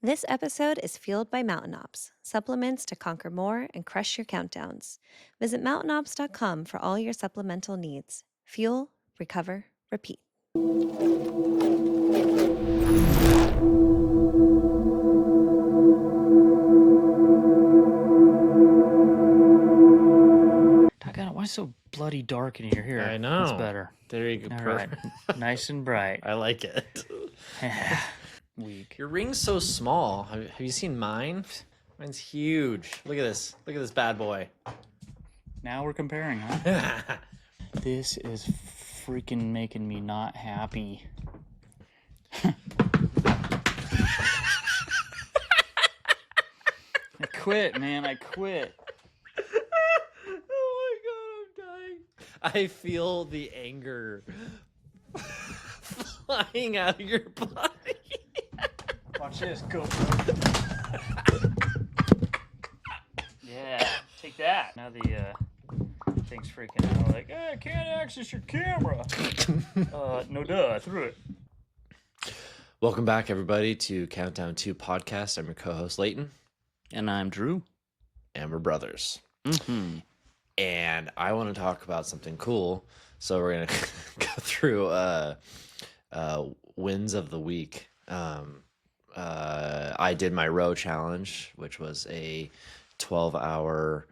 This episode is fueled by Mountain Ops, supplements to conquer more and crush your countdowns. Visit mountainops.com for all your supplemental needs. Fuel, recover, repeat. God, why is it so bloody dark in here? I know. That's better. There you go. All right. Nice and bright. I like it. Weak. Your ring's so small. Have you seen mine? Mine's huge. Look at this. Look at this bad boy. Now we're comparing, huh? This is freaking making me not happy. I quit, man. I quit. Oh my god, I'm dying. I feel the anger flying out of your body. Watch this. Go. Yeah. Take that. Now the thing's freaking out. Like, I can't access your camera. No duh. I threw it. Welcome back, everybody, to Countdown 2 Podcast. I'm your co-host, Leighton. And I'm Drew. And we're brothers. Mm-hmm. And I want to talk about something cool. So we're going to go through wins of the week. I did my row challenge, which was a 12-hour,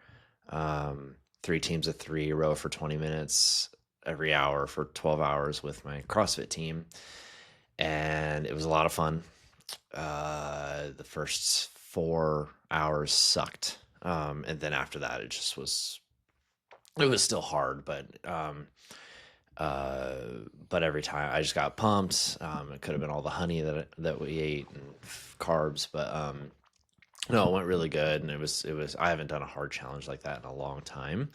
3 teams of 3 row for 20 minutes every hour for 12 hours with my CrossFit team. And it was a lot of fun. The first 4 hours sucked. And then after that, it was still hard, but every time I just got pumped. It could have been all the honey that we ate and carbs, but no, it went really good. And it was, I haven't done a hard challenge like that in a long time.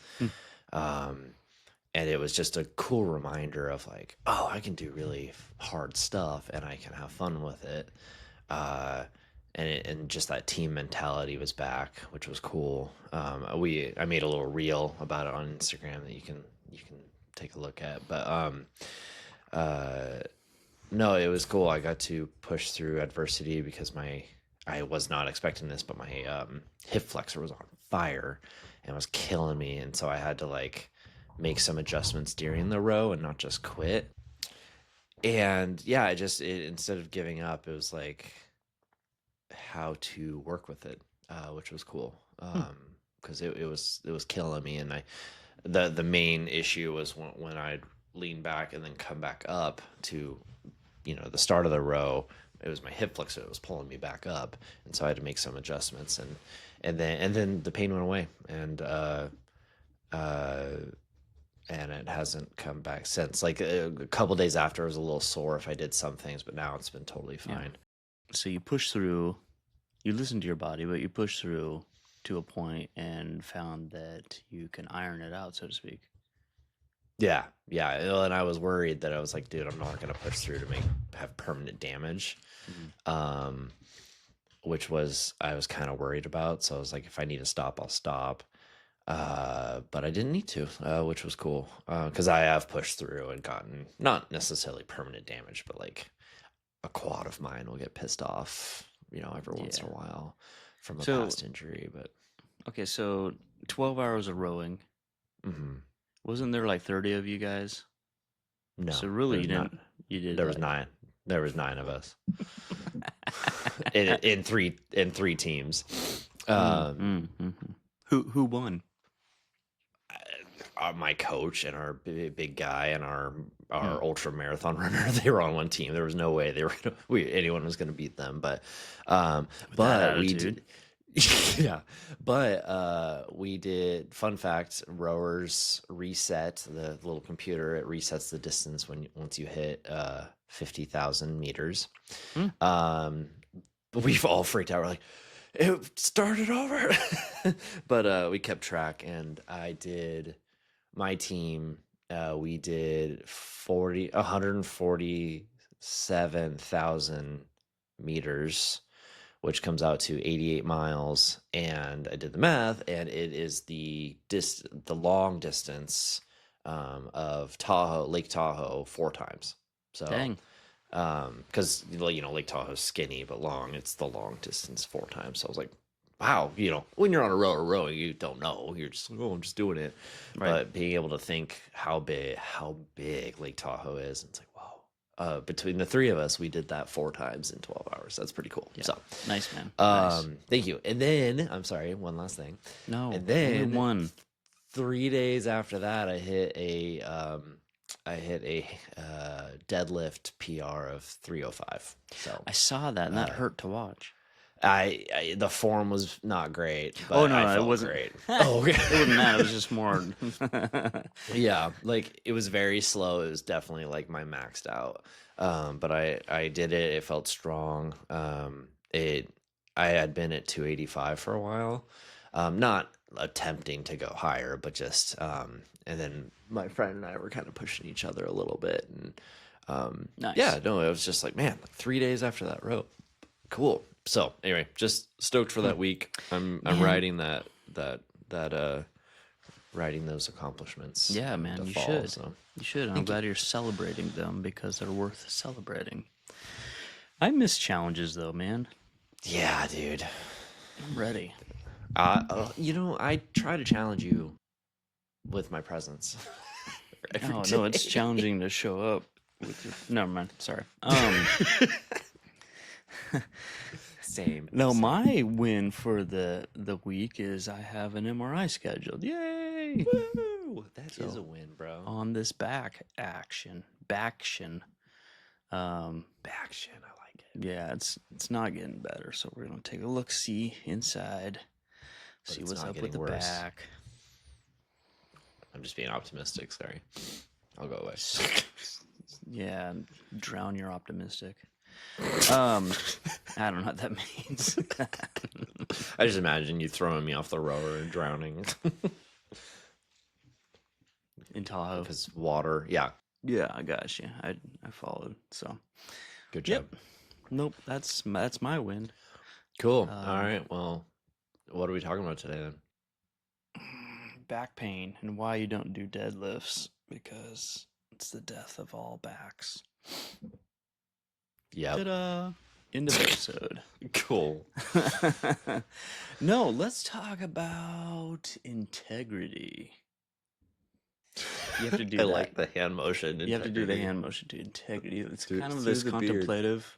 And it was just a cool reminder of like, oh, I can do really hard stuff and I can have fun with it. And just that team mentality was back, which was cool. I made a little reel about it on Instagram that you can take a look at. But no, it was cool. I got to push through adversity because I was not expecting this, but my hip flexor was on fire and was killing me, and so I had to like make some adjustments during the row and not just quit. And yeah, instead of giving up, it was like how to work with it, which was cool. Because it was killing me, and the main issue was when I'd lean back and then come back up to, the start of the row. It was my hip flexor that was pulling me back up, and so I had to make some adjustments, and then the pain went away, and it hasn't come back since. Like a couple days after, I was a little sore if I did some things, but now it's been totally fine. Yeah. So you push through, you listen to your body, but you push through to a point and found that you can iron it out, so to speak. Yeah. And I was worried that I was like, dude, I'm not going to push through to have permanent damage, which I was kind of worried about. So I was like, if I need to stop, I'll stop. But I didn't need to, which was cool. Cause I have pushed through and gotten not necessarily permanent damage, but like a quad of mine will get pissed off, every once in a while from a past injury. But okay. So 12 hours of rowing. Mm-hmm. Wasn't there like 30 of you guys? No. So really, you did. There was 9. There was 9 of us in three teams. Who won? My coach and our big guy and our ultra marathon runner, they were on one team. There was no way anyone was going to beat them. But we did. Yeah, but we did. Fun fact: rowers reset the little computer. It resets the distance once you hit 50,000 meters. But we've all freaked out. We're like, it started over. But we kept track, and I did my team. We did 147,000 meters, which comes out to 88 miles. And I did the math, and it is the long distance of Lake Tahoe 4 times. So Dang. Because Lake Tahoe's skinny but long. It's the long distance 4 times. So I was like, wow, when you're on a row or rowing, you don't know. You're just like, oh, I'm just doing it. Right. But being able to think how big Lake Tahoe is, and it's like, wow. Between the three of us, we did that 4 times in 12 hours. That's pretty cool. Yeah. So Nice, man. Nice. thank you. And then I'm sorry, one last thing. No, And then only one. 3 days after that, I hit a deadlift PR of 305. So I saw that, and that hurt to watch. the form was not great, but Oh, no, I it felt wasn't. great. Oh, okay. It wasn't that. It was just more. Yeah, like it was very slow. It was definitely like my maxed out. But I did it. It felt strong. I had been at 285 for a while. Not attempting to go higher, but just and then my friend and I were kind of pushing each other a little bit, and Nice. yeah, no, it was just like, man, like 3 days after that rope, cool. So anyway, just stoked for that week. I'm riding riding those accomplishments. Yeah, man, the you fall, should. So. You should. I'm glad you're celebrating them because they're worth celebrating. I miss challenges, though, man. Yeah, dude. I'm ready. I try to challenge you with my presence. Oh, no, it's challenging to show up with your... Never mind. Sorry. Same. No, my win for the week is I have an MRI scheduled. Yay! Woo! That is a win, bro. On this back action. Baction. Baction, I like it. Yeah, it's not getting better, so we're gonna take a look, see inside, But see it's what's not up with getting the worse. back. I'm just being optimistic. Sorry, I'll go away. Yeah, drown your optimistic. I don't know what that means. I just imagine you throwing me off the rower and drowning. In Tahoe. Because water. Yeah. Yeah, I got you. I followed. So Good job. Yep. Nope. That's my win. Cool. All right. Well, what are we talking about today then? Back pain and why you don't do deadlifts because it's the death of all backs. Yeah. Ta-da! End of episode. Cool. No, let's talk about integrity. You have to do I that. like the hand motion. You have to do the hand motion to integrity. It's Through- kind of through this the beard. contemplative.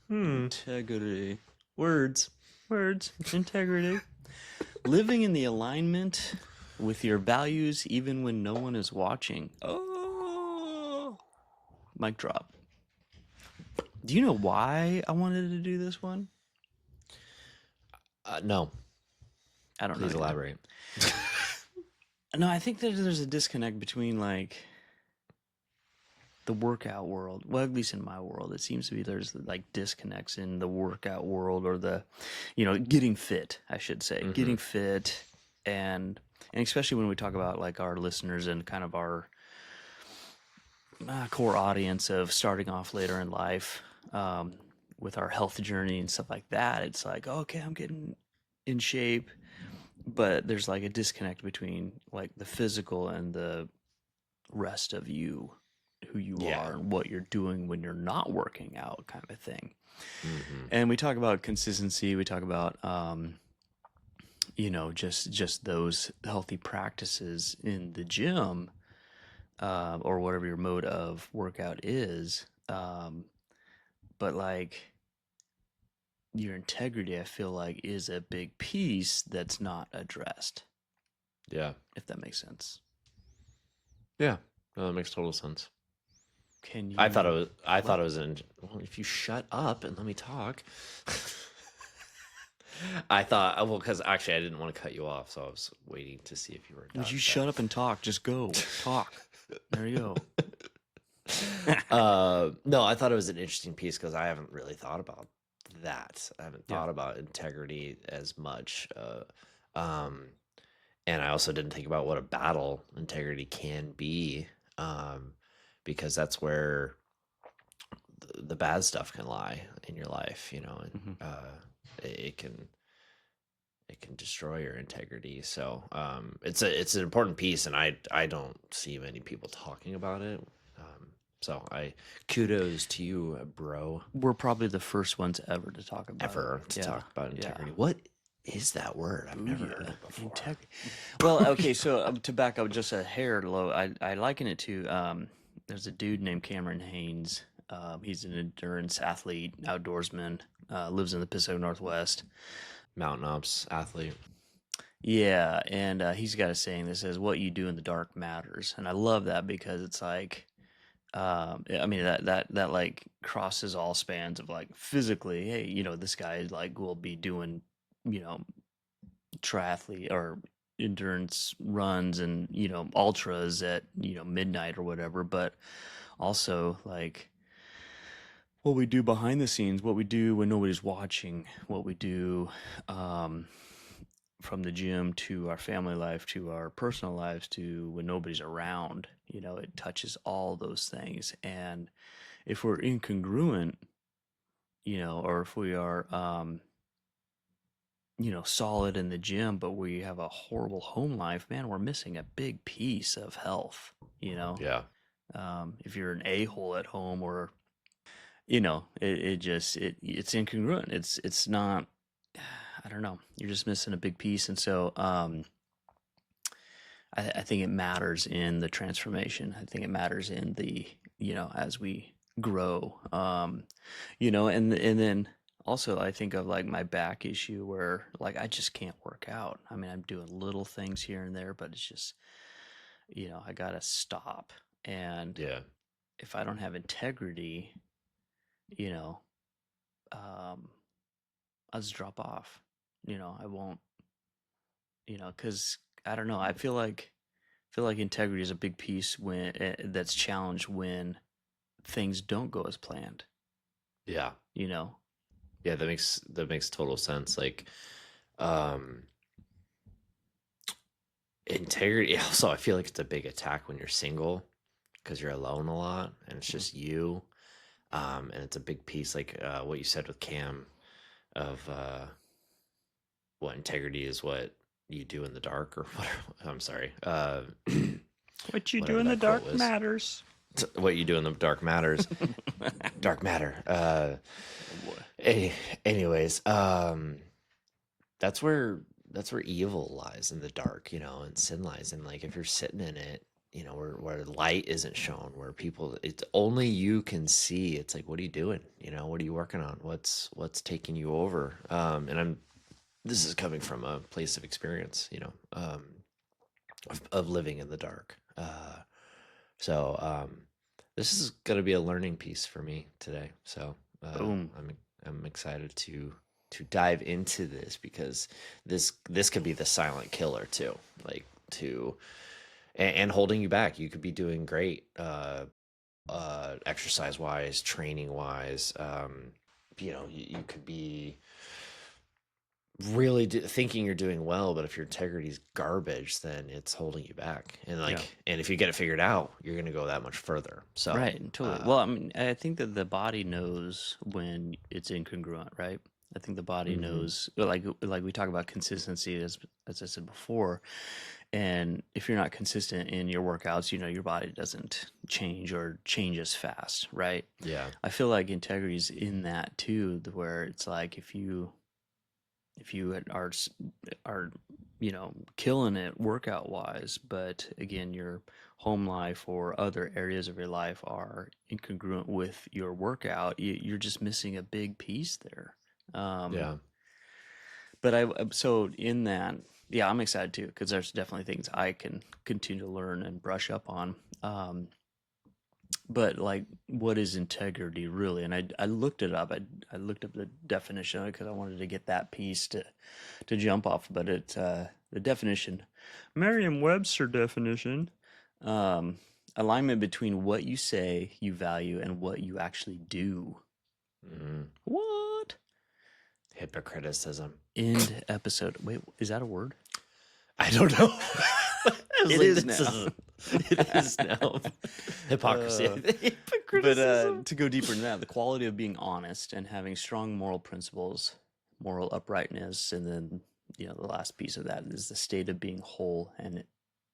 Integrity. Words. Integrity. Living in the alignment with your values even when no one is watching. Oh. Mic drop. Do you know why I wanted to do this one? No. I don't know. Please elaborate. No, I think that there's a disconnect between like the workout world. Well, at least in my world, it seems to be there's like disconnects in the workout world or the, getting fit, I should say, getting fit, and especially when we talk about like our listeners and kind of our core audience of starting off later in life with our health journey and stuff like that. It's like, okay, I'm getting in shape. But there's like a disconnect between like the physical and the rest of you, who you are and what you're doing when you're not working out, kind of a thing. And we talk about consistency. We talk about, just those healthy practices in the gym or whatever your mode of workout is. But like, your integrity, I feel like, is a big piece that's not addressed. Yeah. If that makes sense. Yeah. No, that makes total sense. Can you? I thought it was in. Well, if you shut up and let me talk. I thought, because actually I didn't want to cut you off, so I was waiting to see if you were done. Would you shut up and talk? Just go talk. There you go. No, I thought it was an interesting piece because I haven't really thought about that. I haven't thought about integrity as much. And I also didn't think about what a battle integrity can be, because that's where the bad stuff can lie in your life, and it can destroy your integrity. So it's an important piece, and I don't see many people talking about it. So kudos to you, bro, We're probably the first ones ever to talk about it. ever to Yeah. talk about Yeah. integrity. What is that word? I've never heard Booyah. it before. Integrity. Well, okay, so to back up just a hair low, I liken it to there's a dude named Cameron Haynes. He's an endurance athlete, outdoorsman, lives in the Pacific Northwest. Mountain ops athlete. Yeah, and he's got a saying that says, "What you do in the dark matters," and I love that because it's like, I mean that like crosses all spans of like physically. Hey, this guy like will be doing, you know, triathlete or endurance runs and ultras at midnight or whatever, but also like what we do behind the scenes, what we do when nobody's watching, what we do um, from the gym to our family life to our personal lives to when nobody's around. It touches all those things, and if we're incongruent, or if we are solid in the gym, but we have a horrible home life, man, we're missing a big piece of health. Yeah. If you're an a-hole at home, or it's incongruent. It's not. I don't know. You're just missing a big piece, and so I think it matters in the transformation. I think it matters in the as we grow. And then also I think of like my back issue where like I just can't work out. I mean, I'm doing little things here and there, but it's just I gotta stop. And Yeah. if I don't have integrity, you know, um, I'll just drop off. I won't. Because I don't know. I feel like integrity is a big piece when that's challenged when things don't go as planned. Yeah. You know. Yeah, that makes total sense. Like, um, integrity. Also, I feel like it's a big attack when you're single because you're alone a lot and it's just you. And it's a big piece, like what you said with Cam, of what integrity is, what you do in the dark, or whatever. I'm sorry. What you do Whatever in the that quote dark was. matters. What you do in the dark matters. Dark matter. Anyways, that's where evil lies, in the dark, and sin lies. And like if you're sitting in it, where light isn't shown, where people, it's only you can see. It's like, what are you doing? What are you working on? What's taking you over? And this is coming from a place of experience, of living in the dark. So this is going to be a learning piece for me today. So Boom. I'm excited to dive into this, because this could be the silent killer too, like and holding you back. You could be doing great, exercise wise, training wise. You could be really thinking you're doing well, but if your integrity is garbage, then it's holding you back. And and if you get it figured out, you're going to go that much further. So Right, totally. Well, I mean, I think that the body knows when it's incongruent, right? I think the body knows, like we talk about consistency, as I said before, and if you're not consistent in your workouts, your body doesn't change or change as fast, right? yeah, I feel like integrity is in that too, where it's like if you are killing it workout wise, but again your home life or other areas of your life are incongruent with your workout, you're just missing a big piece there. um yeah, but so in that, yeah, I'm excited too, because there's definitely things I can continue to learn and brush up on. But like, what is integrity really? And I looked it up. I looked up the definition of it because I wanted to get that piece to jump off. But the definition, Merriam-Webster definition, alignment between what you say you value and what you actually do. What? hypocriticism. End episode. Wait, is that a word? I don't know. It is now. It is now. Hypocrisy. But Hypocriticism. to go deeper into that, the quality of being honest and having strong moral principles, moral uprightness, and then the last piece of that is the state of being whole and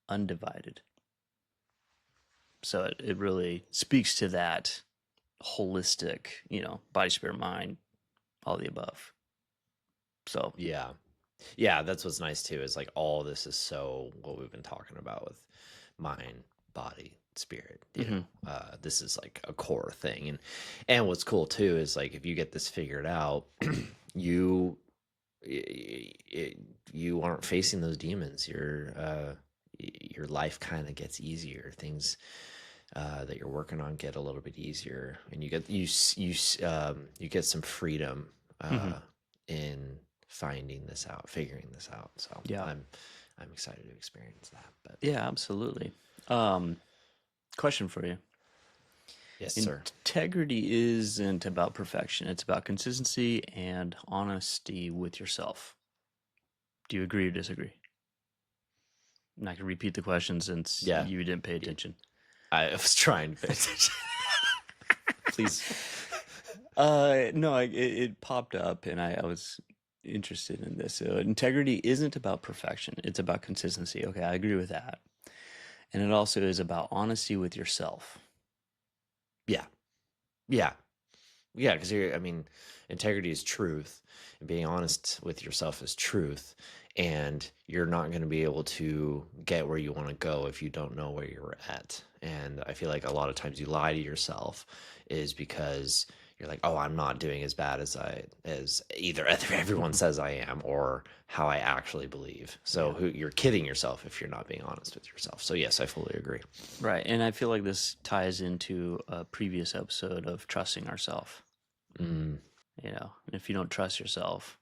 undivided. So it really speaks to that holistic, body, spirit, mind, all the above. So Yeah. That's what's nice too, is like all this is so what we've been talking about with mind, body, spirit, this is like a core thing. And what's cool too is like if you get this figured out, you you aren't facing those demons. Your life kind of gets easier. Things that you're working on get a little bit easier, and you get some freedom in figuring this out. So yeah, I'm excited to experience that. But yeah, absolutely. Question for you. yes, sir. Integrity isn't about perfection. It's about consistency and honesty with yourself. Do you agree or disagree? I'm not going to repeat the question since Yeah. you didn't pay attention. I was trying to pay attention. Please. No, it popped up and I was interested in this. So integrity isn't about perfection. It's about consistency. Okay, I agree with that. And it also is about honesty with yourself. Yeah. Because integrity is truth, and being honest with yourself is truth, and you're not going to be able to get where you want to go if you don't know where you're at. And I feel like a lot of times you lie to yourself is because you're like, oh, I'm not doing as bad as either everyone says I am, or how I actually believe. So you're kidding yourself if you're not being honest with yourself. So yes, I fully agree. Right. And I feel like this ties into a previous episode of trusting ourselves. Mm. And if you don't trust yourself,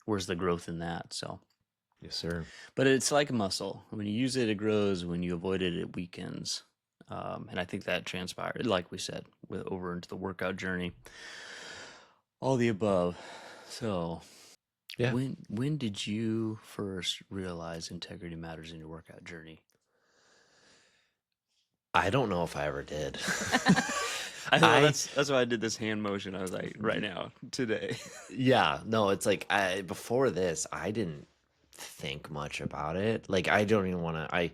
where's the growth in that? So Yes, sir. but it's like a muscle. When you use it, it grows. When you avoid it, it weakens. And I think that transpired, like we said, over into the workout journey. All the above. So Yeah. when did you first realize integrity matters in your workout journey? I don't know if I ever did. That's why I did this hand motion. I was like, right now, today. Yeah, no, it's like before this, I didn't think much about it. Like, I don't even want to. I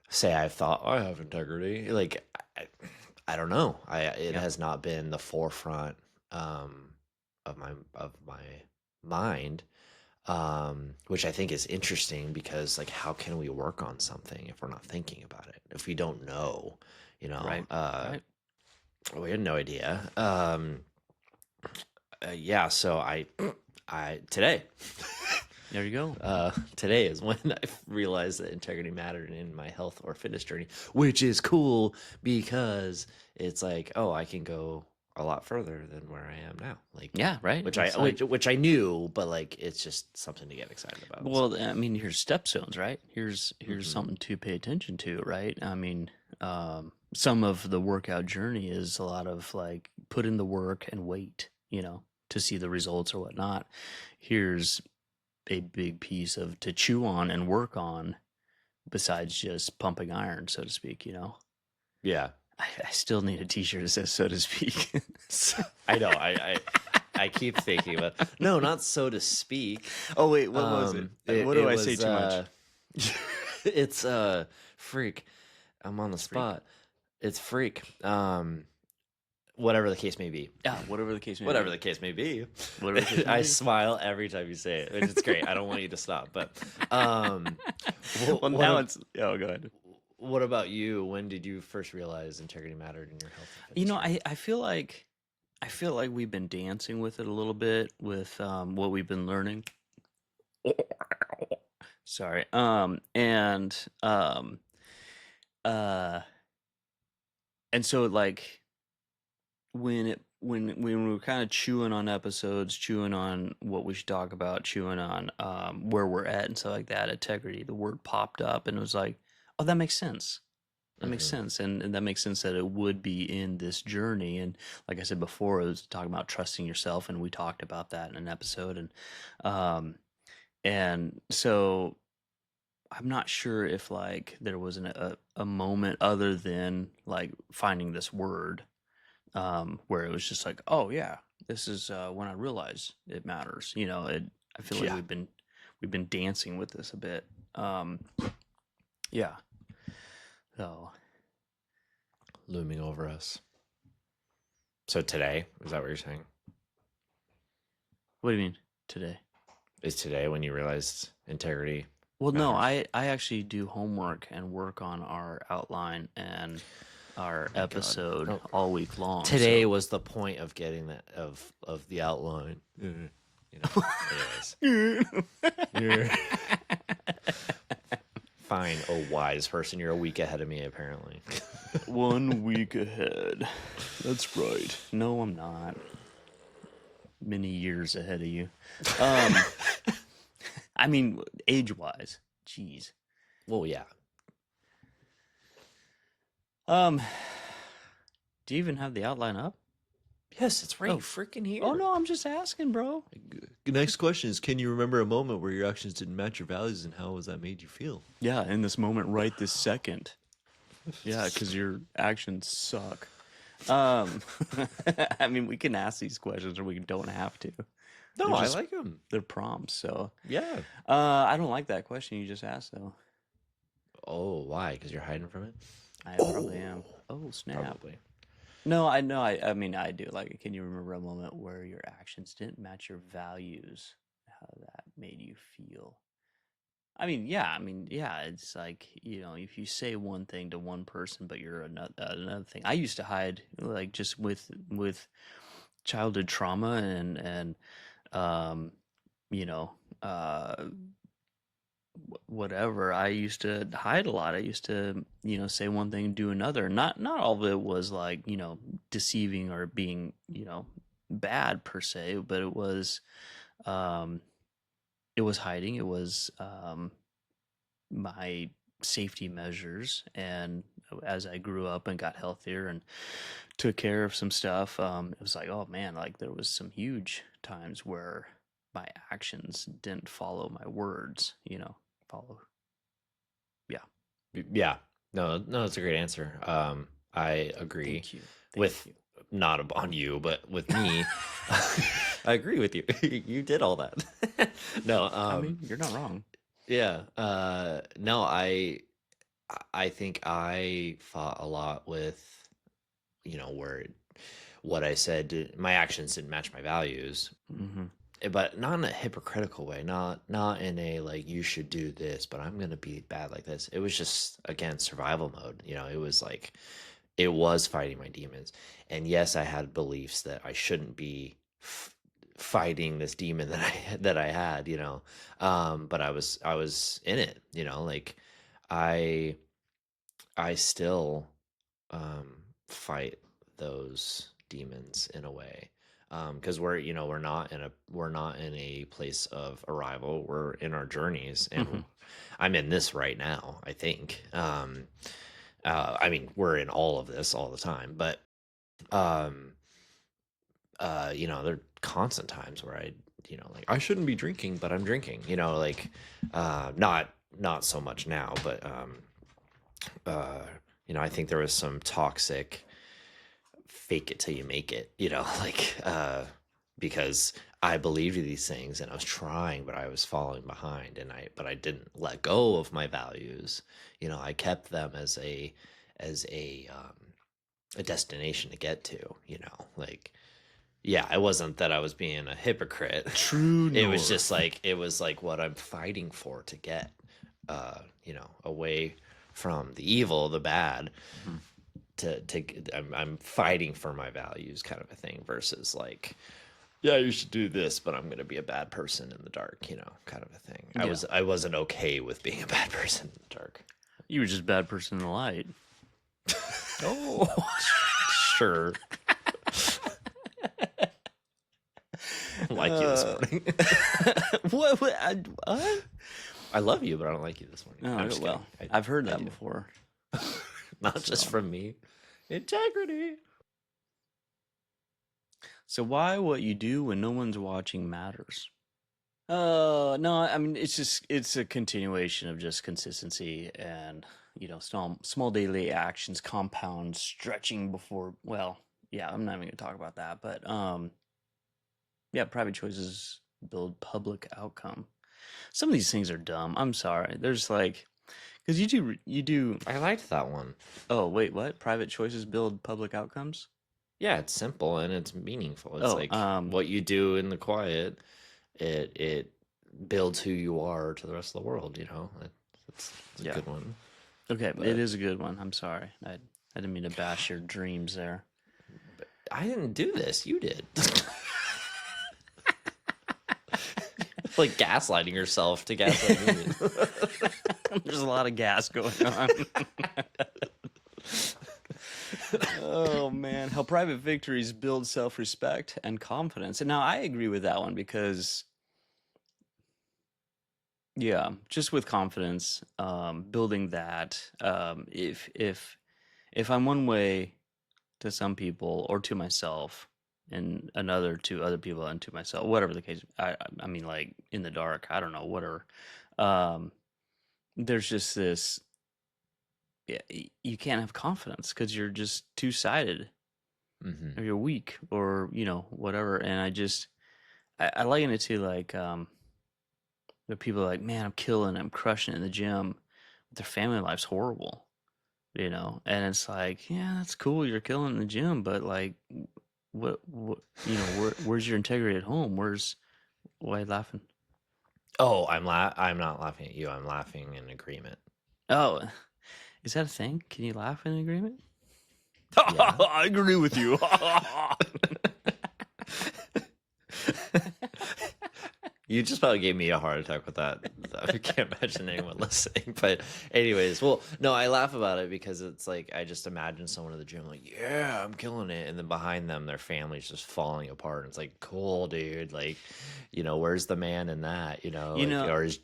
say I thought I have integrity. Like, I don't know. It has not been the forefront of my mind, which I think is interesting because, like, how can we work on something if we're not thinking about it? If we don't know, Right. Right. we had no idea. So I today. There you go. Today is when I realized that integrity mattered in my health or fitness journey, which is cool because it's like, oh, I can go a lot further than where I am now. Like, Yeah, right. Which I knew, but like, it's just something to get excited about. Well, I mean, here's step zones, right? Here's something to pay attention to, right? I mean, some of the workout journey is a lot of like put in the work and wait, to see the results or whatnot. Here's a big piece of to chew on and work on besides just pumping iron, so to speak, Yeah. I still need a t-shirt that says so to speak. I know. I keep thinking about no, not so to speak. Oh wait, what was it? What do I say too much? It's freak. I'm on the spot. It's freak. Whatever the case may be. Yeah, whatever the case may Whatever be. the case may be. Whatever the case may I be. smile every time you say it, which is great. I don't want you to stop, but well, now it's go ahead. What about you? When did you first realize integrity mattered in your health and fitness? I feel like we've been dancing with it a little bit with what we've been learning. Sorry. And so like when we were kind of chewing on episodes, chewing on what we should talk about, chewing on where we're at and stuff like that, integrity, the word popped up and it was like, oh, that makes sense. That makes sense. And that makes sense that it would be in this journey. And like I said before, it was talking about trusting yourself. And we talked about that in an episode. And so I'm not sure if like there was a moment other than like finding this word where it was just like, oh yeah, this is when I realize it matters. I feel like we've been dancing with this a bit. Yeah. So, looming over us. So today, is that what you're saying? what do you mean today? Is today when you realized integrity Well, no, matters? I actually do homework and work on our outline and our My God. episode Oh, all week long. today So. was the point of getting that of the outline. You know. Anyways. Fine, oh wise person. You're a week ahead of me, apparently. 1 week ahead. That's right. No, I'm not. Many years ahead of you. I mean, age-wise. Jeez. Well, yeah. Do you even have the outline up? Yes, it's right Oh. freaking here. Oh no, I'm just asking, bro. The next question is, can you remember a moment where your actions didn't match your values, and how has that made you feel? Yeah, in this moment, right this second. Yeah, because your actions suck. I mean, we can ask these questions, or we don't have to. No, They're I just- like them. They're prompts, so. Yeah. I don't like that question you just asked, though. Oh, why? Because you're hiding from it? I probably am. Oh, snap. Probably. No, I know. I mean, I do. Like, can you remember a moment where your actions didn't match your values? How that made you feel? I mean, yeah. It's like, if you say one thing to one person, but you're another thing. I used to hide, like, just with childhood trauma and um, you know, whatever. I used to hide a lot. I used to, say one thing and do another. Not all of it was like, deceiving or being, bad per se, but um it was hiding. It was my safety measures. And as I grew up and got healthier and took care of some stuff, it was like, oh man, like there was some huge times where my actions didn't follow my words, follow. Yeah. Yeah. No, it's a great answer. I agree Thank you. with not on you, but with me. I agree with you. You did all that. No, I mean, you're not wrong. yeah. No, I think I fought a lot with, where what I said, my actions didn't match my values, but not in a hypocritical way, not in a like you should do this, but I'm gonna be bad like this. It was just again survival mode. It was like it was fighting my demons, and yes, I had beliefs that I shouldn't be fighting this demon that I had, but I was in it, like I I still fight those demons in a way, because we're not in a place of arrival. We're in our journeys, and I'm in this right now, I think. I mean, we're in all of this all the time, but um there are constant times where like I shouldn't be drinking, but I'm drinking, like not so much now, but I think there was some toxic fake it till you make it, like because I believed these things and I was trying, but I was falling behind, but I didn't let go of my values. I kept them as a destination to get to, like, yeah, it wasn't that I was being a hypocrite. True It was north. just like it was like what I'm fighting for to get away from the evil, the bad, I'm fighting for my values kind of a thing, versus like, yeah, you should do this, but I'm going to be a bad person in the dark, kind of a thing. Yeah. I wasn't okay with being a bad person in the dark. You were just a bad person in the light. Oh, sure. I don't like you this morning. What? I love you, but I don't like you this morning. Oh, I'm just well, kidding. I've heard I that do. before. Not just from me. Integrity. So why what you do when no one's watching matters? No, I mean it's a continuation of just consistency and small daily actions compound stretching before. Well, yeah, I'm not even gonna talk about that, but yeah, private choices build public outcome. Some of these things are dumb. I'm sorry. There's like Because you do. I liked that one. Oh wait, what? Private choices build public outcomes. Yeah, it's simple and it's meaningful. It's Oh, like what you do in the quiet, it builds who you are to the rest of the world, you know? It's a yeah. good one. Okay, it But is a good one. I'm sorry. I didn't mean to bash your dreams there. I didn't do this. You did. Like gaslighting yourself to gaslight me. There's a lot of gas going on. Oh man, how private victories build self-respect and confidence. And now I agree with that one because yeah, just with confidence, building that. If I'm one way to some people or to myself, and another to other people and to myself, whatever the case. I mean, like in the dark. I don't know, whatever. Um, there's just this. Yeah, you can't have confidence because you're just two-sided, Hmm. or you're weak, or whatever. And I liken it to like the people are like, man, I'm killing, I'm crushing it in the gym. Their family life's horrible, and it's like, yeah, that's cool, you're killing in the gym, but like, what, where's your integrity at home? Why are you laughing? Oh, I'm not laughing at you. I'm laughing in agreement. Oh, is that a thing? Can you laugh in agreement? Yeah. I agree with you. You just probably gave me a heart attack with that. I can't imagine anyone listening. But anyways, well, no, I laugh about it because it's like I just imagine someone in the gym like, yeah, I'm killing it. And then behind them, their family's just falling apart. And it's like, cool, dude. Like, where's the man in that? You Like, know, or is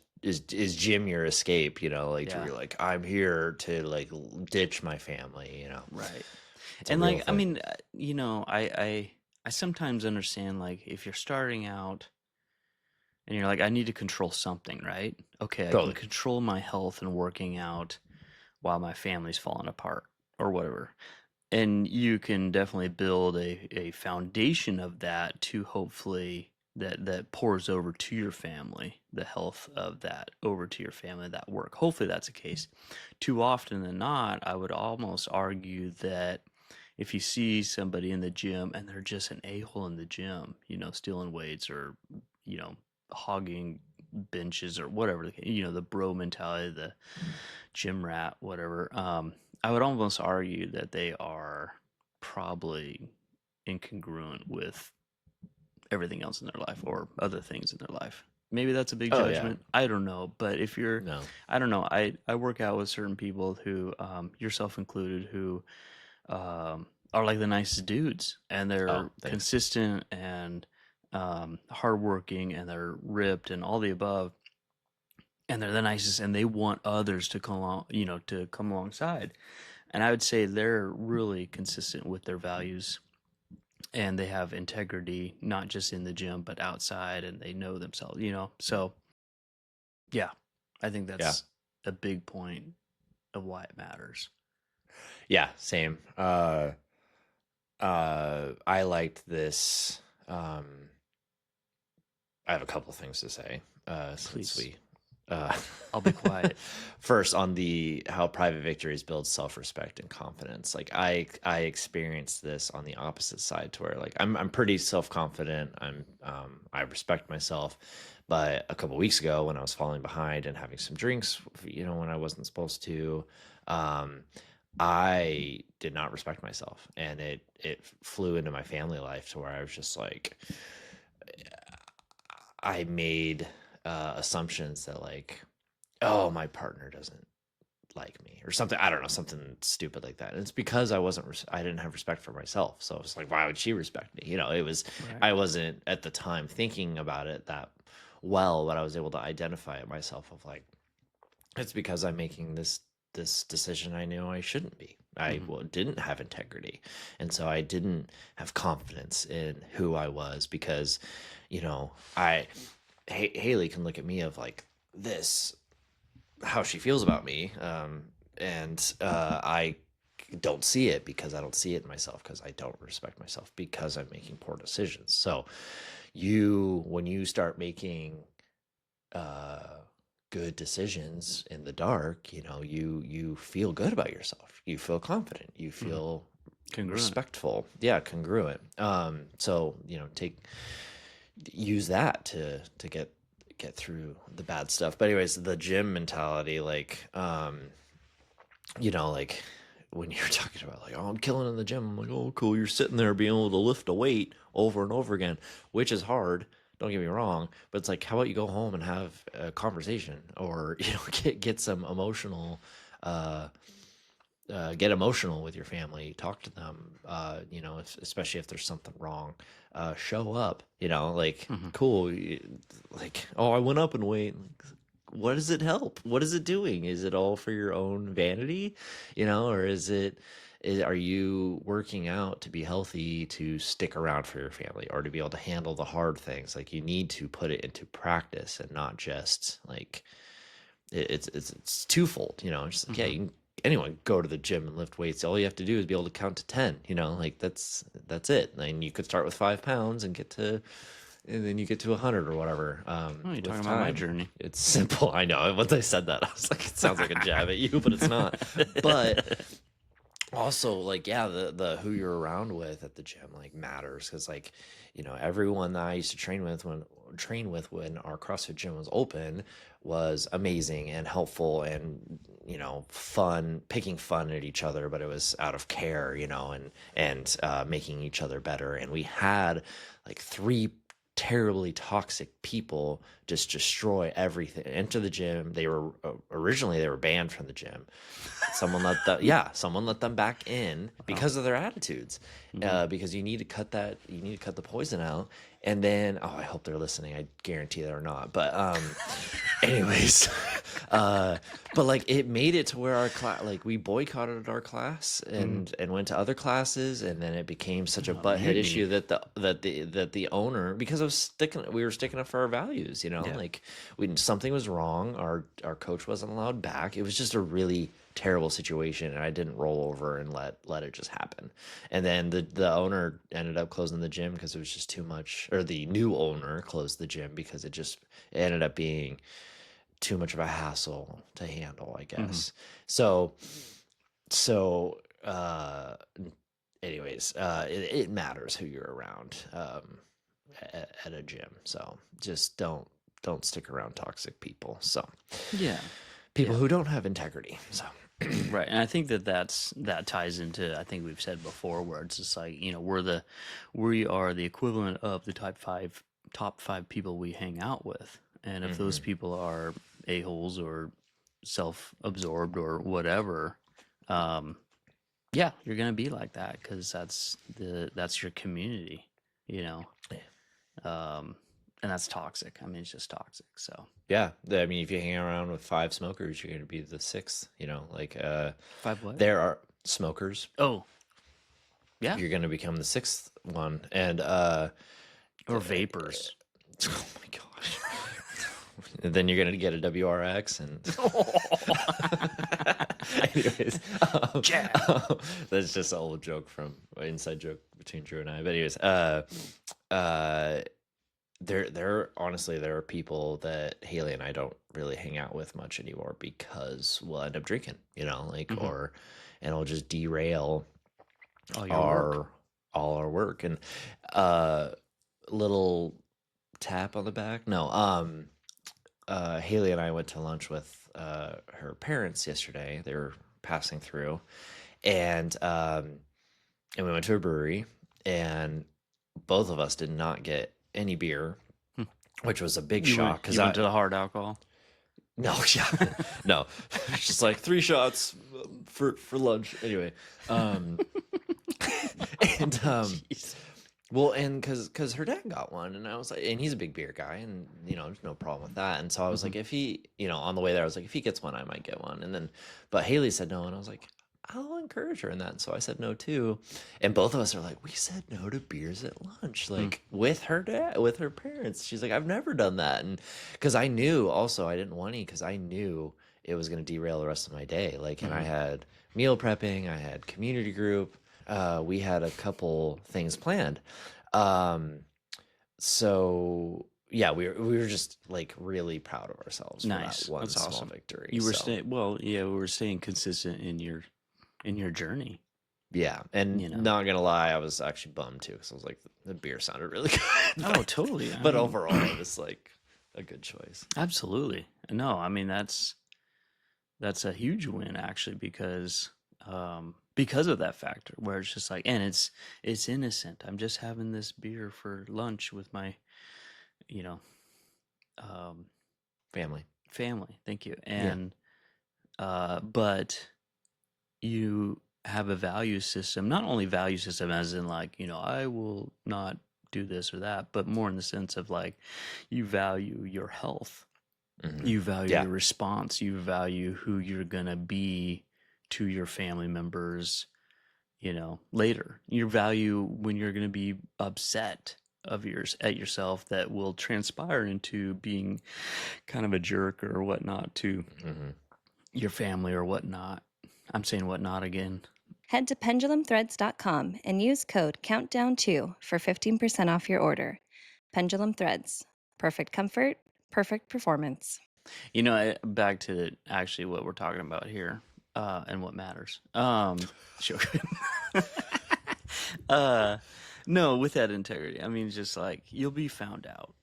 Jim your escape? Like to yeah, where you're like, I'm here to like ditch my family, right. It's a And real like, I thing. mean, I sometimes understand like if you're starting out and you're like, I need to control something, right? Okay, I can Totally. control my health and working out while my family's falling apart or whatever. And you can definitely build a foundation of that to hopefully that pours over to your family, the health of that over to your family, that work. Hopefully that's the case. Too often than not, I would almost argue that if you see somebody in the gym and they're just an a-hole in the gym, stealing weights or, you know, hogging benches or whatever, the bro mentality, the gym rat, whatever. I would almost argue that they are probably incongruent with everything else in their life or other things in their life. Maybe that's a big Oh yeah. judgment. I don't know. But if you're, No. I don't know. I work out with certain people who, yourself included, who are like the nicest dudes and Oh, they're thanks. consistent and hardworking and they're ripped and all the above and they're the nicest and they want others to come along, to come alongside. And I would say they're really consistent with their values and they have integrity, not just in the gym, but outside and they know themselves, So, yeah, I think Yeah. that's a big point of why it matters. Yeah, same. I liked this. I have a couple things to say. Since Please, we, uh, I'll be quiet. first on the how private victories build self-respect and confidence. Like I experienced this on the opposite side to where like I'm pretty self-confident. I respect myself. But a couple weeks ago when I was falling behind and having some drinks, when I wasn't supposed to, um, I did not respect myself, and it flew into my family life to where I was just like, I made assumptions that like, oh, my partner doesn't like me or something. I don't know, something stupid like that. And it's because I didn't have respect for myself. So it's like, why would she respect me? Right. I wasn't at the time thinking about it that well, but I was able to identify it myself of like, it's because I'm making this decision I knew I shouldn't be. I Hmm. didn't have integrity, and so I didn't have confidence in who I was because, I Haley can look at me of like this how she feels about me, and I don't see it because I don't see it in myself because I don't respect myself because I'm making poor decisions. So when you start making uh good decisions in the dark, you feel good about yourself. You feel confident. You feel Congruent. respectful. Yeah, congruent. So, use that to get through the bad stuff. But anyways, the gym mentality, like, like when you're talking about like, oh, I'm killing in the gym. I'm like, oh, cool. You're sitting there being able to lift a weight over and over again, which is hard. Don't get me wrong, but it's like, how about you go home and have a conversation, or get some emotional, get emotional with your family, talk to them, especially if there's something wrong, show up, like, cool, like, oh, I went up in weight. What does it help? What is it doing? Is it all for your own vanity, or are you working out to be healthy, to stick around for your family, or to be able to handle the hard things? Like, you need to put it into practice and not just like it's twofold, just like, yeah, you can, anyone go to the gym and lift weights. All you have to do is be able to count to 10, like that's it. And you could start with 5 pounds and then you get to 100 or whatever. Oh, you're With talking about my time. journey. It's simple. I know. Once I said that, I was like, it sounds like a jab at you, but it's not. But also, like, yeah, the who you're around with at the gym, like, matters, because, like, everyone that I used to train with when our CrossFit gym was open was amazing and helpful and fun, picking fun at each other, but it was out of care, and making each other better. And we had like 3 terribly toxic people just destroy everything, enter the gym. They were originally they were banned from the gym. Someone let them back in because of their attitudes, because you need to cut the poison out. And then, oh, I hope they're listening. I guarantee they're not. But anyways, but like, it made it to where our class, like, we boycotted our class and went to other classes, and then it became such a butthead issue that the owner, because we were sticking up for our values, like, something was wrong. Our coach wasn't allowed back. It was just a really terrible situation, and I didn't roll over and let it just happen. And then the owner ended up closing the gym because it was just too much, or the new owner closed the gym because it ended up being too much of a hassle to handle, I guess. So anyways, it matters who you're around at a gym. So just don't stick around toxic people. So Yeah. people who don't have integrity. So Right, and I think that ties into, I think we've said before, where it's just like, we are the equivalent of the top five people we hang out with, and if those people are a-holes or self-absorbed or whatever, yeah, you're gonna be like that, because that's your community, and that's toxic. I mean, it's just toxic. So yeah, I mean, if you hang around with 5 smokers, you're going to be the 6th, like 5 what? there are smokers. Oh, yeah, You're going to become the 6th one. And or vapors. oh my gosh. And then you're going to get a WRX and anyways, that's just an old joke from inside joke between Drew and I. But anyways, there honestly, there are people that Haley and I don't really hang out with much anymore because we'll end up drinking, like, and it'll just derail all our work. And little tap on the back. No, Haley and I went to lunch with her parents yesterday. They were passing through, and we went to a brewery, and both of us did not get any beer, which was a big shock. Because I went to the hard alcohol. No, yeah, no, just like 3 shots for lunch. Anyway, and well, and because her dad got one, and I was like, and he's a big beer guy, and there's no problem with that. And so I was like, if he, on the way there, I was like, if he gets one, I might get one. And then, but Haley said no, and I was like, I'll encourage her in that. And so I said no too. And both of us are like, we said no to beers at lunch, like with her dad, with her parents. She's like, I've never done that. And because I knew also I didn't want any, because I knew it was going to derail the rest of my day. Like, and I had meal prepping, I had community group. We had a couple things planned. So, yeah, we were just like really proud of ourselves for Nice. that one That's small awesome. victory. You were So staying well, yeah, we were staying consistent in your journey, yeah, and you know. not gonna lie, I was actually bummed too because I was like, the beer sounded really good. Oh, totally. I But mean, overall, it was like a good choice. absolutely. No, I mean that's a huge win actually because of that factor where it's just like, and it's innocent. I'm just having this beer for lunch with my, you know, um Family. family. Thank you. Yeah. And but you have a value system, not only value system as in like, I will not do this or that, but more in the sense of like you value your health. Mhm. You value Yeah. your response. You value who you're going to be to your family members, later. You value when you're going to be upset at yourself that will transpire into being kind of a jerk or whatnot to hmm your family or whatnot. I'm saying whatnot again. Head to pendulumthreads.com and use code COUNTDOWN2 for 15% off your order. Pendulum Threads. Perfect comfort, perfect performance. Back to actually what we're talking about here, and what matters. Joking. No, with that integrity, I mean, just like you'll be found out,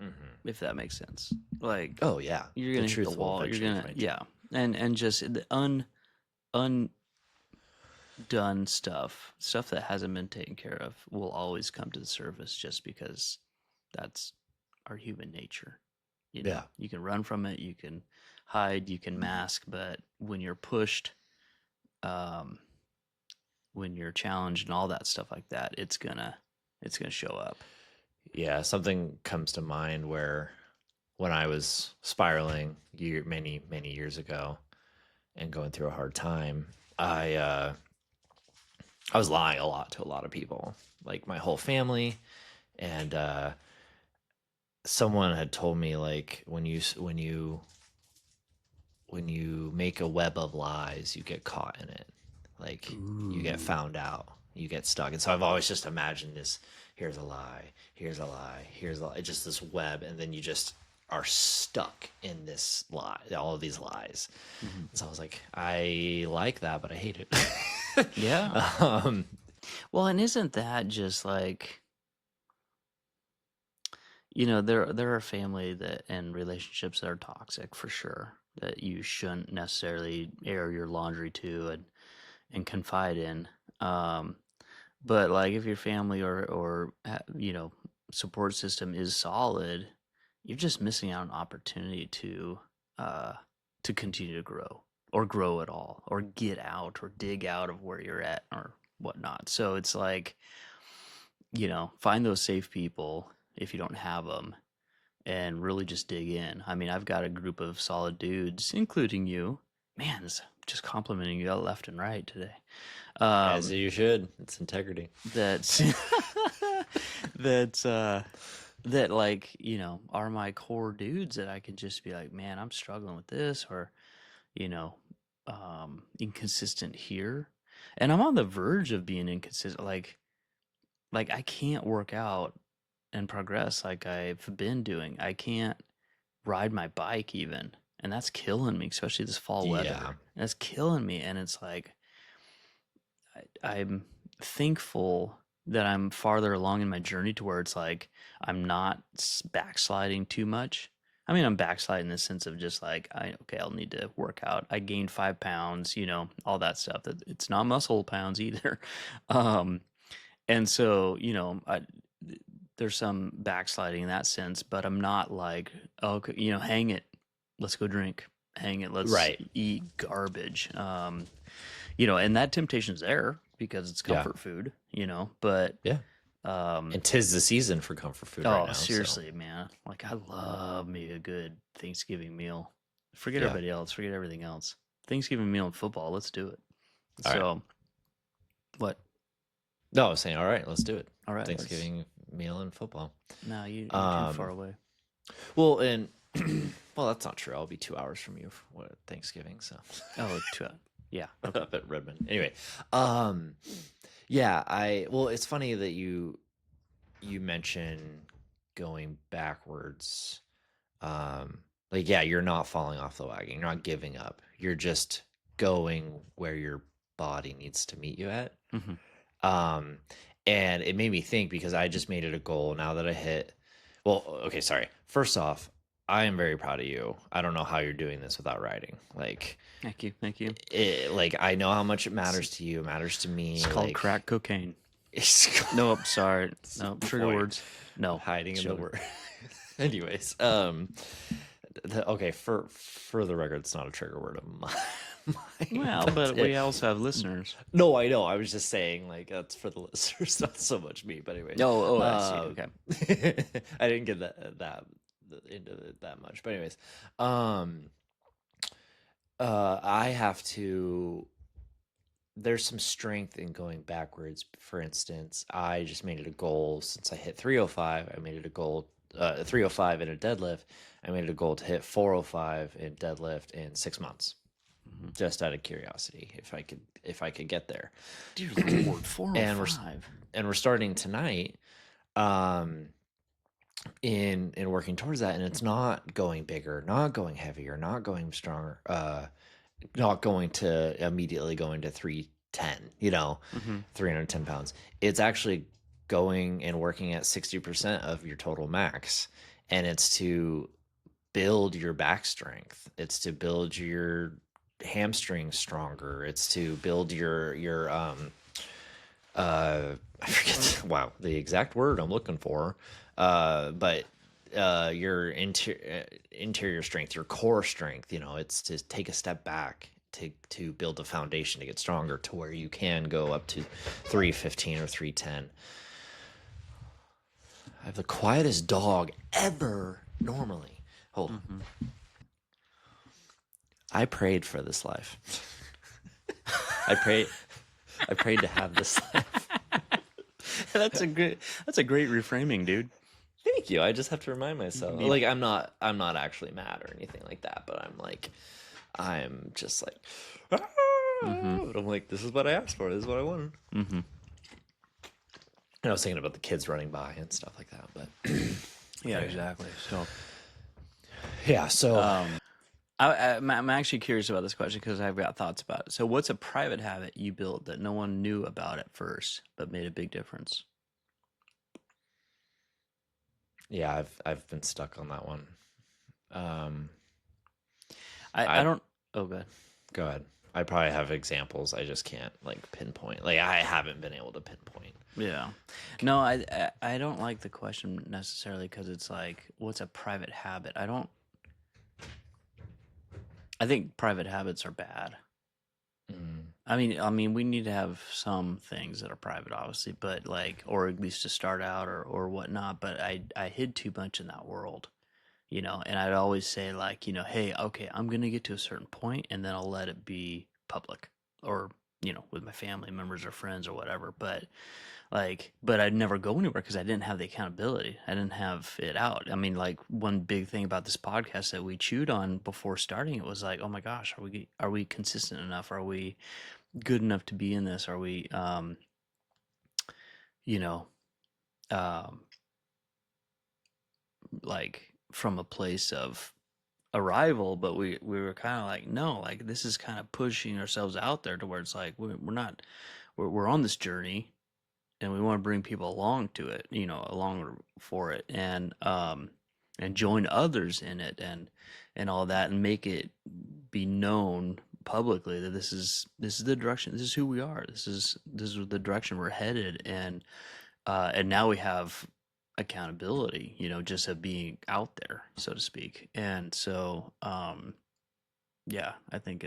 hmm if that makes sense. Like Oh yeah, you're the gonna hit the truth will wall. You're eventually gonna, find you. yeah, and just the undone stuff that hasn't been taken care of will always come to the surface, just because that's our human nature. Yeah. You can run from it, you can hide, you can mask, but when you're pushed, um, when you're challenged and all that stuff like that, it's gonna show up. Yeah, something comes to mind where when I was spiraling many, many years ago and going through a hard time, I was lying a lot to a lot of people, like my whole family, and someone had told me like when you make a web of lies, you get caught in it. Like you get Ooh. found out, you get stuck. And so I've always just imagined this, here's a lie, here's a lie, here's a lie, just this web, and then you just are stuck in this lie, all of these lies. Mhm. So I was like, I like that, but I hate it. Yeah. um, Well, and isn't that just like, there are family that and relationships that are toxic for sure, that you shouldn't necessarily air your laundry to and confide in. Um, but like if your family or support system is solid, you're just missing out on opportunity uh to continue to grow or grow at all or get out or dig out of where you're at or whatnot. So it's like, find those safe people if you don't have them and really just dig in. I mean, I've got a group of solid dudes, including you. Man, this just complimenting you left and right today. as you should. It's integrity. That's that's that, like, are my core dudes that I can just be like, man, I'm struggling with this, or you know inconsistent here, and I'm on the verge of being inconsistent, like I can't work out and progress like I've been doing. I can't ride my bike even, and that's killing me, especially this fall weather. Yeah. That's killing me, and it's like I'm thankful that I'm farther along in my journey to where it's like I'm not backsliding too much. I mean, I'm backsliding in the sense of just like, I'll need to work out. I gained 5 pounds, all that stuff. That it's not muscle pounds either. Um, and so, there's some backsliding in that sense, but I'm not like, okay, hang it, let's go drink, hang it, let's Right. eat garbage. And that temptation's there because it's Yeah. comfort food, but Yeah. um, And 'tis the season for comfort food right now. seriously, man, like I love me a good Thanksgiving meal. Forget Yeah. everybody else, forget everything else. Thanksgiving meal and football, let's do it. All right. So, what? No, I was saying, all right, let's do it. All right, Thanksgiving meal and football. No, you're too far away. Well, and well, that's not true. I'll be 2 hours from you for Thanksgiving, so Oh, yeah. Okay. up at Redmond. Anyway, yeah, well, it's funny that you mention going backwards, like, yeah, you're not falling off the wagon. You're not giving up. You're just going where your body needs to meet you at. Um, and it made me think, because I just made it a goal now that I hit. Well, okay, sorry. First off, I am very proud of you. I don't know how you're doing this without riding. Like, Thank you. Thank you. like, I know how much it matters to you. It matters to me. It's called like, crack cocaine. It's No, I'm sorry. No, trigger point. words. No. Hiding in the joke. word. Anyways, okay, for the record, it's not a trigger word of mine. Well, but we also have listeners. No, I know. I was just saying, like, that's for the listeners, not so much me. But anyway, Oh, I see. Okay. I didn't get that into it that much. But anyways, I have to. There's some strength in going backwards. For instance, I just made it a goal since I hit 305. I made it a goal, 305 in a deadlift. I made it a goal to hit 405 in deadlift in 6 months. Just out of curiosity, if I could get there. Dear Lord, 405. And we're starting tonight, in working towards that, and it's not going bigger, not going heavier, not going stronger, not going to immediately go into 310, 310 pounds. It's actually going and working at 60% of your total max, and it's to build your back strength. It's to build your hamstrings stronger. It's to build your I forget the exact word I'm looking for, but your interior strength, your core strength. It's to take a step back to build a foundation to get stronger to where you can go up to 315 or 310. I have the quietest dog ever normally. Hold on. I prayed for this life. I prayed to have this life. That's a great reframing, dude. Thank you. I just have to remind myself. Like, I'm not actually mad or anything like that, but I'm just like, but I'm like, this is what I asked for. This is what I wanted. And I was thinking about the kids running by and stuff like that, but Yeah, exactly. So, yeah. So I'm actually curious about this question because I've got thoughts about it. So, what's a private habit you built that no one knew about at first but made a big difference? yeah, I've been stuck on that one. I don't. Oh, good. Go ahead. I probably have examples. I just can't pinpoint. Like, I haven't been able to pinpoint. Yeah. No, I don't like the question necessarily because it's like, what's a private habit? I think private habits are bad. I mean, we need to have some things that are private, obviously, but or at least to start out or whatnot. But I hid too much in that world, and I'd always say hey, okay, I'm gonna get to a certain point, and then I'll let it be public, or with my family members or friends or whatever. But I'd never go anywhere because I didn't have the accountability. I didn't have it out. I mean, one big thing about this podcast that we chewed on before starting it was oh my gosh, are we consistent enough? Are we good enough to be in this? Are we, from a place of arrival, but we were kind of no, this is kind of pushing ourselves out there to where it's we're on this journey and we want to bring people along to it, along for it, and join others in it, and all that, and make it be known publicly that this is the direction, this is who we are, this is the direction we're headed, and now we have accountability, just of being out there, so to speak. And so, yeah, I think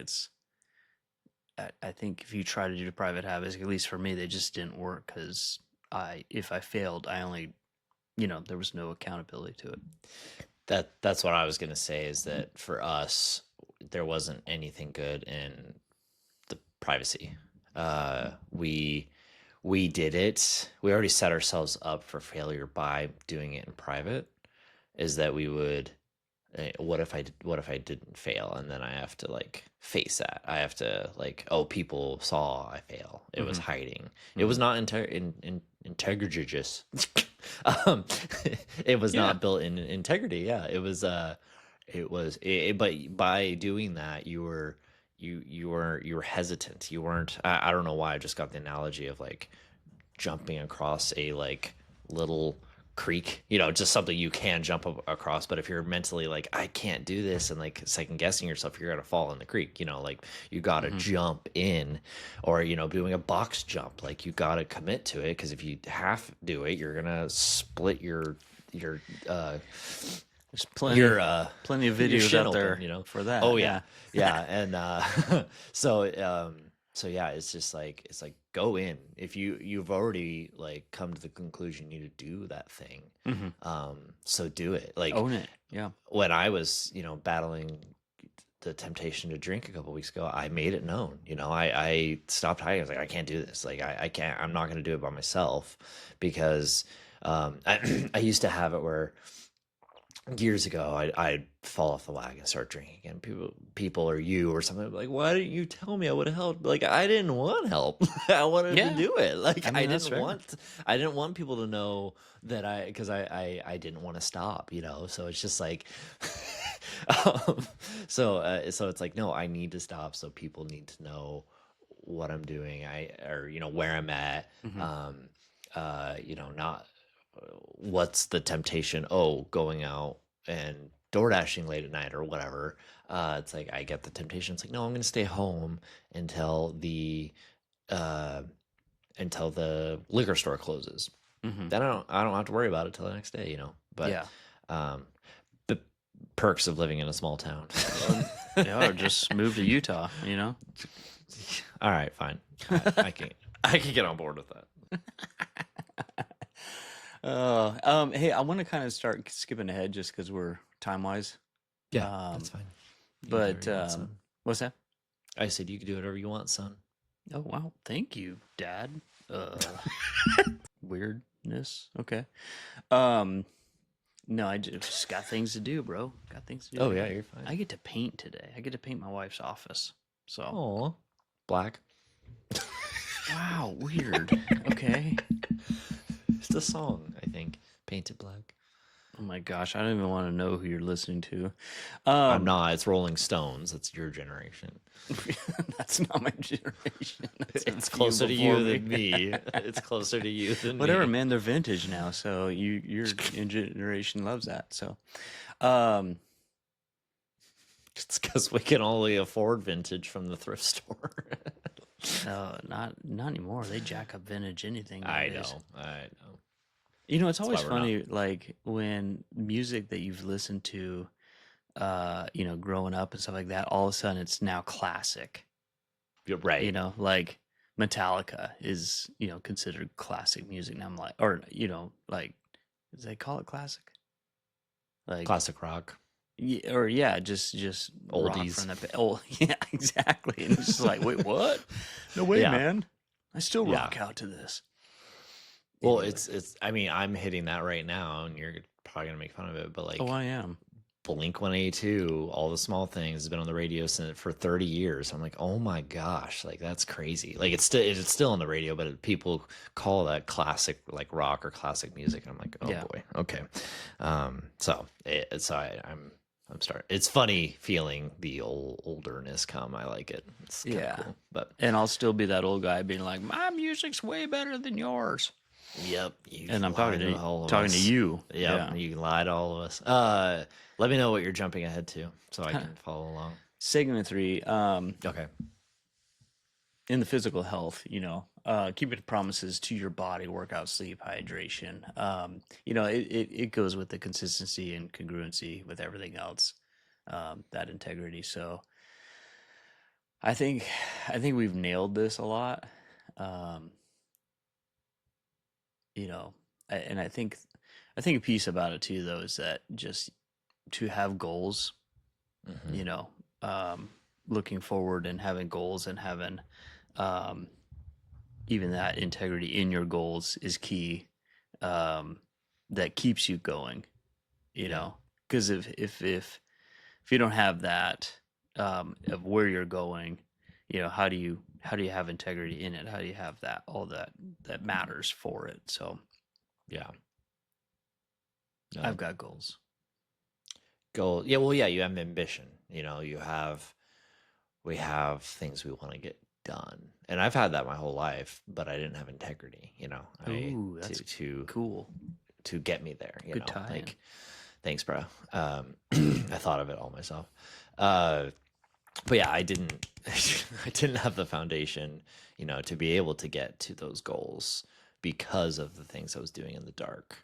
I think if you try to do the private habits, at least for me, they just didn't work because if I failed, I only, there was no accountability to it. That's what I was gonna say, is that for us, there wasn't anything good in the privacy. We did it. We already set ourselves up for failure by doing it in private. Is that we would what if I didn't fail, and then I have to like face that. I have to like, oh, people saw I fail. It was Mm-hmm. hiding. It was Mm-hmm. not integritious. um, it was Yeah. not built in integrity. Yeah, but by doing that, you were hesitant. You weren't. I don't know why. I just got the analogy of like jumping across a like little creek, just something you can jump across. But if you're mentally like, I can't do this, and like second guessing yourself, you're gonna fall in the creek. Like you gotta Mm-hmm. jump in, or doing a box jump, like you gotta commit to it, because if you half do it, you're gonna split your There's your plenty of your videos shin out there open. for that. Oh Yeah. yeah, and so yeah, it's like go in. If you've already like come to the conclusion you need to do that thing, Mm-hmm. so do it. Like Own it. Yeah. when I was battling the temptation to drink a couple weeks ago, I made it known. I stopped hiding. I was like, I can't do this. Like I can't. I'm not going to do it by myself, because I used to have it where years ago I'd fall off the wagon and start drinking, and people or you or something would be like, why didn't you tell me? I would have helped. Like I didn't want help. I wanted to Yeah. do it. Like I mean, that's fair. I didn't want people to know that because I didn't want to stop, so it's just like so it's like, no, I need to stop, so people need to know what I'm doing, or where I'm at. Mm-hmm. Not what's the temptation, oh, going out and door dashing late at night or whatever. It's like I get the temptation, it's like, no, I'm gonna stay home until uh the liquor store closes. Mm-hmm. Then I don't have to worry about it till the next day, but Yeah. the perks of living in a small town. Yeah, or just move to Utah, All right, fine. I can get on board with that. Hey, I want to kind of start skipping ahead just because we're time wise. Yeah, that's fine. You can do But whatever you want, son. what's that? I said you can do whatever you want, son. Oh wow, thank you, Dad. Weirdness. Okay. No, I just got things to do, bro. Got things to do. Oh yeah, you're fine. I get to paint today. I get to paint my wife's office. So. Oh, black. Wow, weird. Okay. It's a song, I think. Painted Black. Oh my gosh, I don't even want to know who you're listening to. I'm not. It's Rolling Stones. That's your generation. That's not my generation. It's closer to you than me. It's closer to you than Whatever, me. man. They're vintage now, so your generation loves that. So, It's because we can only afford vintage from the thrift store. no, not anymore. They jack up vintage anything I nowadays. know. It's That's always why we're funny, like when music that you've listened to, growing up and stuff like that, all of a sudden it's now classic. You're right. Like Metallica is, considered classic music. And I'm like, or, like, does they call it classic? Like Classic rock. Yeah, or yeah, just rock Oldies. from the yeah, exactly. And it's just like, wait, what? No way, Yeah. man. I still Yeah. rock out to this. Well, Anyway. it's. I mean, I'm hitting that right now, and you're probably gonna make fun of it, but like, Oh, I am. Blink 182, All the Small Things has been on the radio for 30 years. I'm like, oh my gosh, like that's crazy. Like it's still on the radio, but people call that classic, like rock or classic music. I'm like, oh Yeah. boy, okay. I'm starting. It's funny feeling the olderness come. I like it. It's kinda Yeah. cool. But And I'll still be that old guy being like, my music's way better than yours. yep, And I'm talking to all of talking us. to you. Yep, Yeah. you can lie to all of us. Let me know what you're jumping ahead to so I can follow along. Segment 3. Okay. In the physical health, keeping promises to your body, workout, sleep, hydration. It goes with the consistency and congruency with everything else, that integrity. So I think we've nailed this a lot. And I think a piece about it too, though, is that just to have goals, Mhm. looking forward and having goals and having even that integrity in your goals is key. That keeps you going, Yeah. because if you don't have that of where you're going, how do you have integrity in it? How do you have that all that matters for it? So Yeah. I've got goals. Goal. Yeah. Well, yeah. You have ambition. We have things we want to get done, and I've had that my whole life, but I didn't have integrity. Ooh, that's cool. To get me there. Good tie-in. Like, thanks, bro. I thought of it all myself. But yeah, I didn't. I didn't have the foundation, to be able to get to those goals because of the things I was doing in the dark,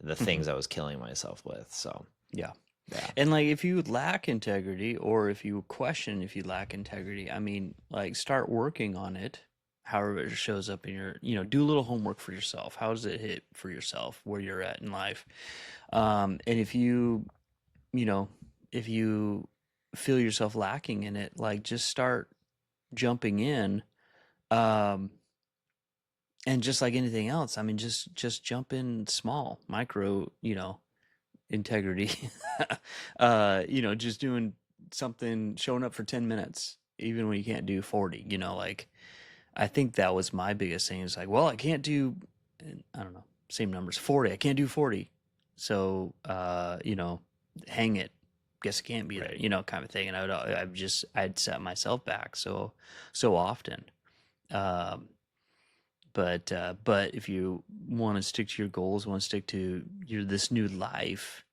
the things I was killing myself with. So yeah. yeah. And like, if you lack integrity, or if you question if you lack integrity, I mean, like, start working on it. However it shows up in your, do a little homework for yourself. How does it hit for yourself where you're at in life? And if you feel yourself lacking in it, like, just start jumping in. And just like anything else, I mean, just jump in small, micro, integrity. Just doing something, showing up for 10 minutes, even when you can't do 40, like, I think that was my biggest thing. Is like, well, I can't do, I don't know, same numbers, 40. I can't do 40. So, hang it. Guess it can't be Right. that, kind of thing. And I'd set myself back so often. But if you want to stick to your goals, want to stick to this new life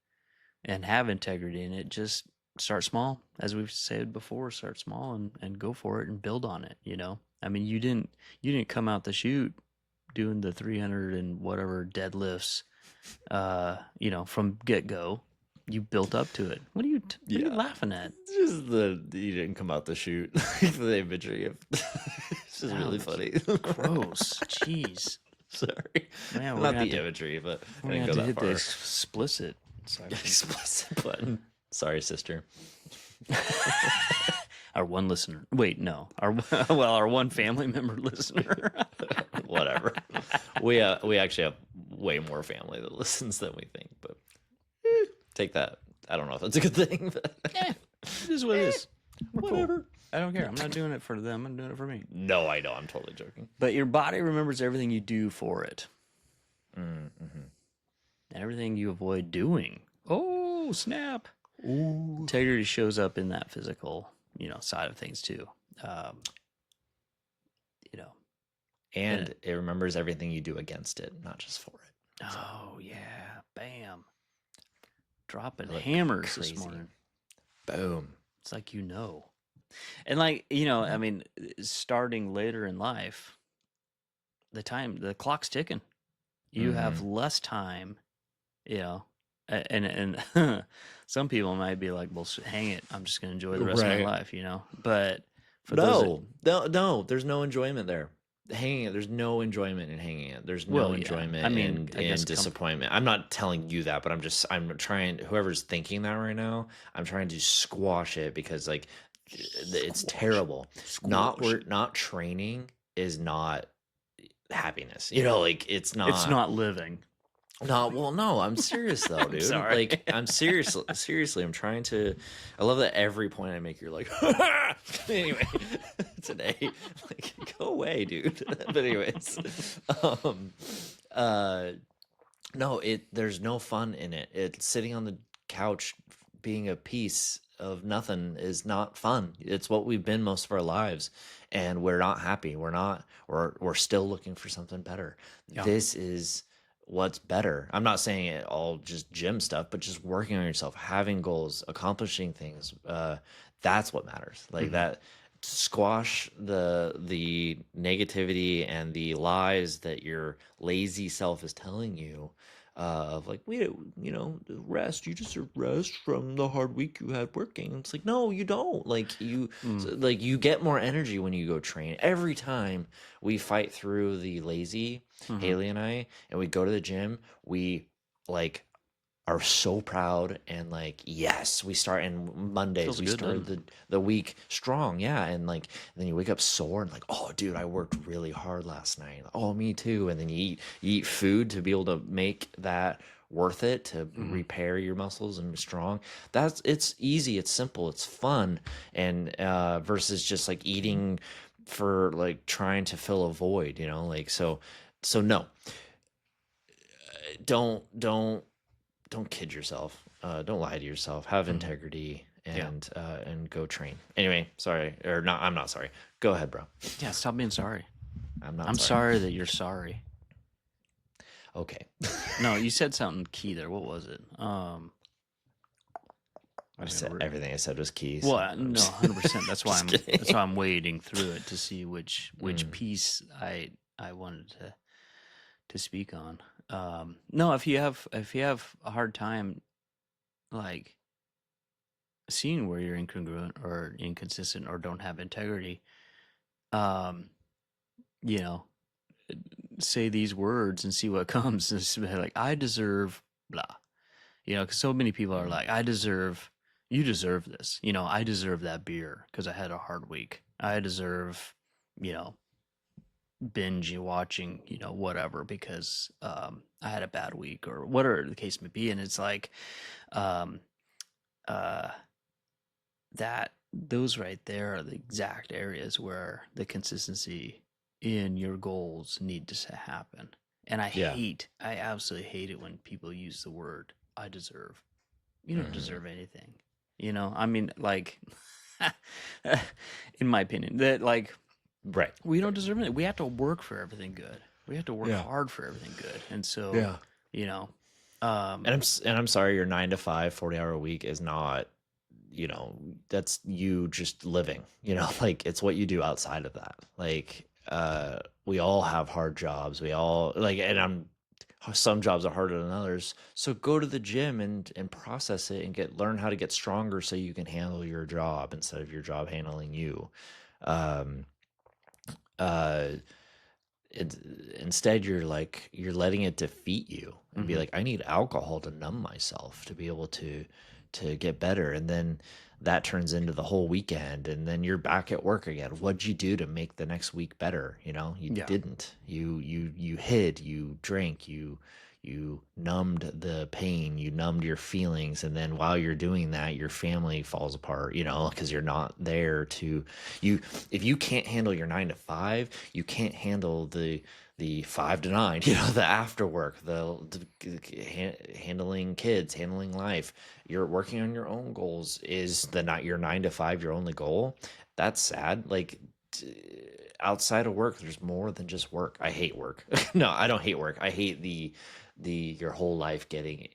and have integrity in it, just start small. As we've said before, start small and go for it and build on it. I mean, you didn't come out the chute doing the 300 and whatever deadlifts, from get go. You built up to it. What are you laughing at? Just you didn't come out the chute. The imagery of it's just really funny. Gross. Jeez. Sorry. Man, Not the imagery, but I we didn't have go to that hit far. the explicit section. Explicit button. Sorry, sister. Our one listener. Wait, no. Our one family member listener. Whatever. We actually have way more family that listens than we think, but take that. I don't know if that's a good thing. But It is what it is. We're cool. whatever. I don't care. I'm not doing it for them. I'm doing it for me. No, I know. I'm totally joking. But your body remembers everything you do for it. Mm-hmm. And everything you avoid doing. Oh, snap. Ooh. Integrity shows up in that physical, side of things too. And it remembers everything you do against it, not just for it. Oh, yeah. Bam. Dropping hammers crazy. this morning. Boom. It's like, and like, I mean, starting later in life, the clock's ticking. You have less time, and some people might be like, well, hang it, I'm just going to enjoy the rest of my life, but for no, there's no enjoyment there. Hanging it, there's no enjoyment in hanging it. There's no enjoyment in disappointment. I'm not telling you that, but I'm trying, whoever's thinking that right now, I'm trying to squash it because like it's terrible. Not training is not happiness. Like it's not living. No, I'm serious though, dude. Sorry. Like I'm seriously, I'm trying to. I love that every point I make, you're like, anyway, today, like, go away, dude. But anyways, no, there's no fun in it. It's sitting on the couch being a piece of nothing is not fun. It's what we've been most of our lives, and we're not happy. We're still looking for something better. Yeah. This is what's better. I'm not saying it all just gym stuff, but just working on yourself, having goals, accomplishing things. That's what matters. Like that, squash the negativity and the lies that your lazy self is telling you. Of like, rest. You just rest from the hard week you had working. It's like, no, you don't. Like you get more energy when you go train. Every time we fight through the lazy, Haley and I, and we go to the gym, we like are so proud and like, yes, we start, and Mondays we start the week strong. Yeah. And like, and then you wake up sore and like, oh dude, I worked really hard last night. Oh, me too. And then you eat food to be able to make that worth it to repair your muscles and be strong. It's easy, it's simple, it's fun, and versus just like eating for like trying to fill a void, you know, like so no, don't kid yourself. Don't lie to yourself. Have integrity Yeah. and go train. Anyway, sorry or not. I'm not sorry. Go ahead, bro. Yeah, stop being sorry. I'm not I'm sorry. sorry that you're sorry. Okay. No, you said something key there. What was it? I said everything I said was key. Well, So I'm no, just- 100%. That's why just I'm. kidding. That's why I'm wading through it to see which piece I wanted to speak on. No, if you have a hard time like seeing where you're incongruent or inconsistent or don't have integrity, um, you know, say these words and see what comes. And just be like, I deserve blah. You know, because so many people are like, you deserve this. You know, I deserve that beer because I had a hard week. I deserve, you know, binge watching, you know, whatever because I had a bad week or whatever the case may be. And it's like, um, uh, that those right there are the exact areas where the consistency in your goals need to happen. And Yeah. I absolutely hate it when people use the word I deserve. You don't deserve anything. You know, I mean, like, in my opinion, that like Right. we don't deserve it. We have to work for everything good. We have to work Yeah. hard for everything good. And so, Yeah. you know, And I'm sorry, your 9 to 5, 40-hour week is not, you know, that's you just living, you know, like it's what you do outside of that. Like, we all have hard jobs. We all like, and some jobs are harder than others. So go to the gym and process it and learn how to get stronger so you can handle your job instead of your job handling you. Um, uh, it, Instead you're letting it defeat you and be like, I need alcohol to numb myself to be able to get better, and then that turns into the whole weekend, and then you're back at work again. What'd you do to make the next week better? You know, you Yeah. didn't. You hid, you drank, you numbed the pain, you numbed your feelings, and then while you're doing that, your family falls apart, you know, because you're not there to you. If you can't handle your 9 to 5, you can't handle the 5 to 9, you know, the after work, handling kids, handling life. You're working on your own goals. Is the not your 9 to 5 your only goal? That's sad. Like, outside of work, there's more than just work. I hate work. No, I don't hate work. I hate the your whole life getting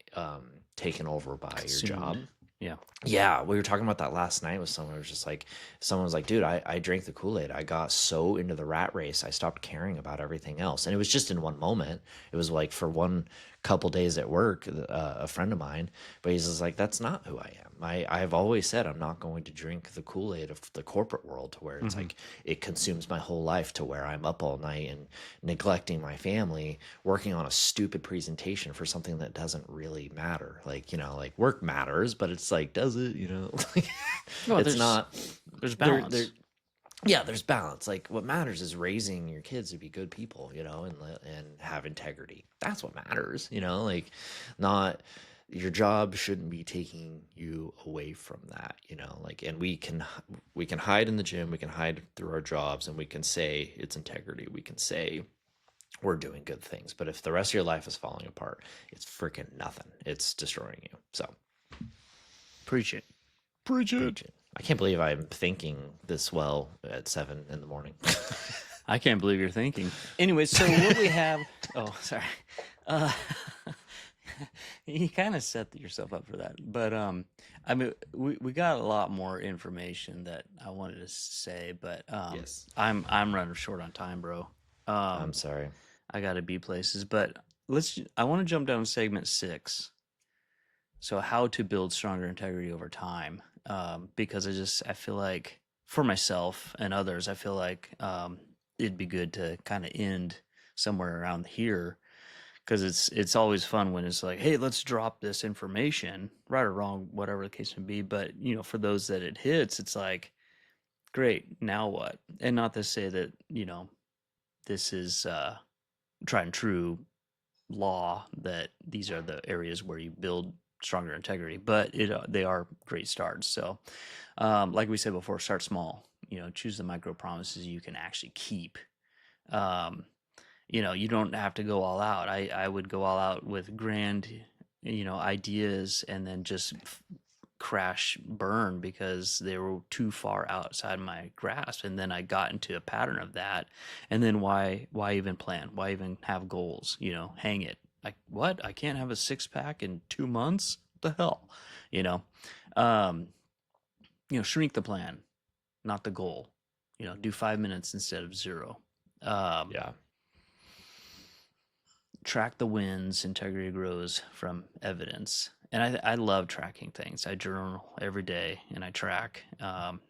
taken over by your job. consumed. Yeah. Yeah, we were talking about that last night with someone. It was just like, someone was like, dude, I drank the Kool-Aid. I got so into the rat race, I stopped caring about everything else. And it was just in one moment. It was like for one couple days at work, a friend of mine, but he's just like, that's not who I am. I've always said I'm not going to drink the Kool-Aid of the corporate world to where it's like it consumes my whole life to where I'm up all night and neglecting my family, working on a stupid presentation for something that doesn't really matter. Like, you know, like work matters, but it's like, does it, you know? No, It's there's not. there's there- balance. there- yeah, there's balance. Like, what matters is raising your kids to be good people, you know, and have integrity. That's what matters, you know. Like, not your job shouldn't be taking you away from that, you know. Like, and we can hide in the gym, we can hide through our jobs, and we can say it's integrity. We can say we're doing good things. But if the rest of your life is falling apart, it's freaking nothing. It's destroying you. So Preach it. preach it. I can't believe I'm thinking this well at 7 in the morning. I can't believe you're thinking. Anyway, so what we have. Oh, sorry. Uh, you kind of set yourself up for that, but I mean, we got a lot more information that I wanted to say, but Yes. I'm running short on time, bro. I'm sorry. I got to be places, but I want to jump down to segment 6. So how to build stronger integrity over time, because I feel like for myself and others, I feel like it'd be good to kind of end somewhere around here, because it's always fun when it's like, hey, let's drop this information, right or wrong, whatever the case may be. But you know, for those that it hits, it's like, great, now what? And not to say that, you know, this is tried and true law that these are the areas where you build stronger integrity, but they are great starts. So, like we said before, start small. Choose the micro promises you can actually keep. Um, you don't have to go all out. I would go all out with grand, ideas, and then just crash burn because they were too far outside my grasp. And then I got into a pattern of that. And then why even plan? Why even have goals? Hang it. Like, what? I can't have a 6-pack in 2 months? What the hell? You know, um, shrink the plan, not the goal. Do 5 minutes instead of 0. Yeah. Track the wins. Integrity grows from evidence. And I love tracking things. I journal every day and I track. And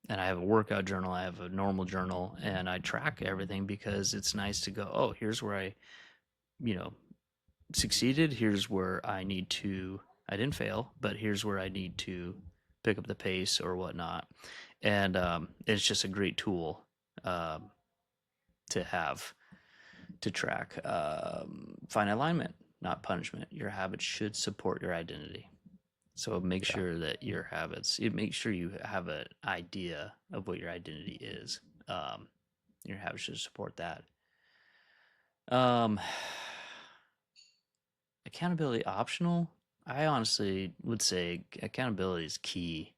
I have a workout journal. I have a normal journal, and I track everything because it's nice to go, oh, here's where I, you know, succeeded. Here's where I didn't fail, but here's where I need to pick up the pace or whatnot. And it's just a great tool um, to have to track. Find alignment, not punishment. Your habits should support your identity. So make Yeah. sure that your habits, make sure you have an idea of what your identity is. Your habits should support that. Um, Accountability optional. I honestly would say accountability is key.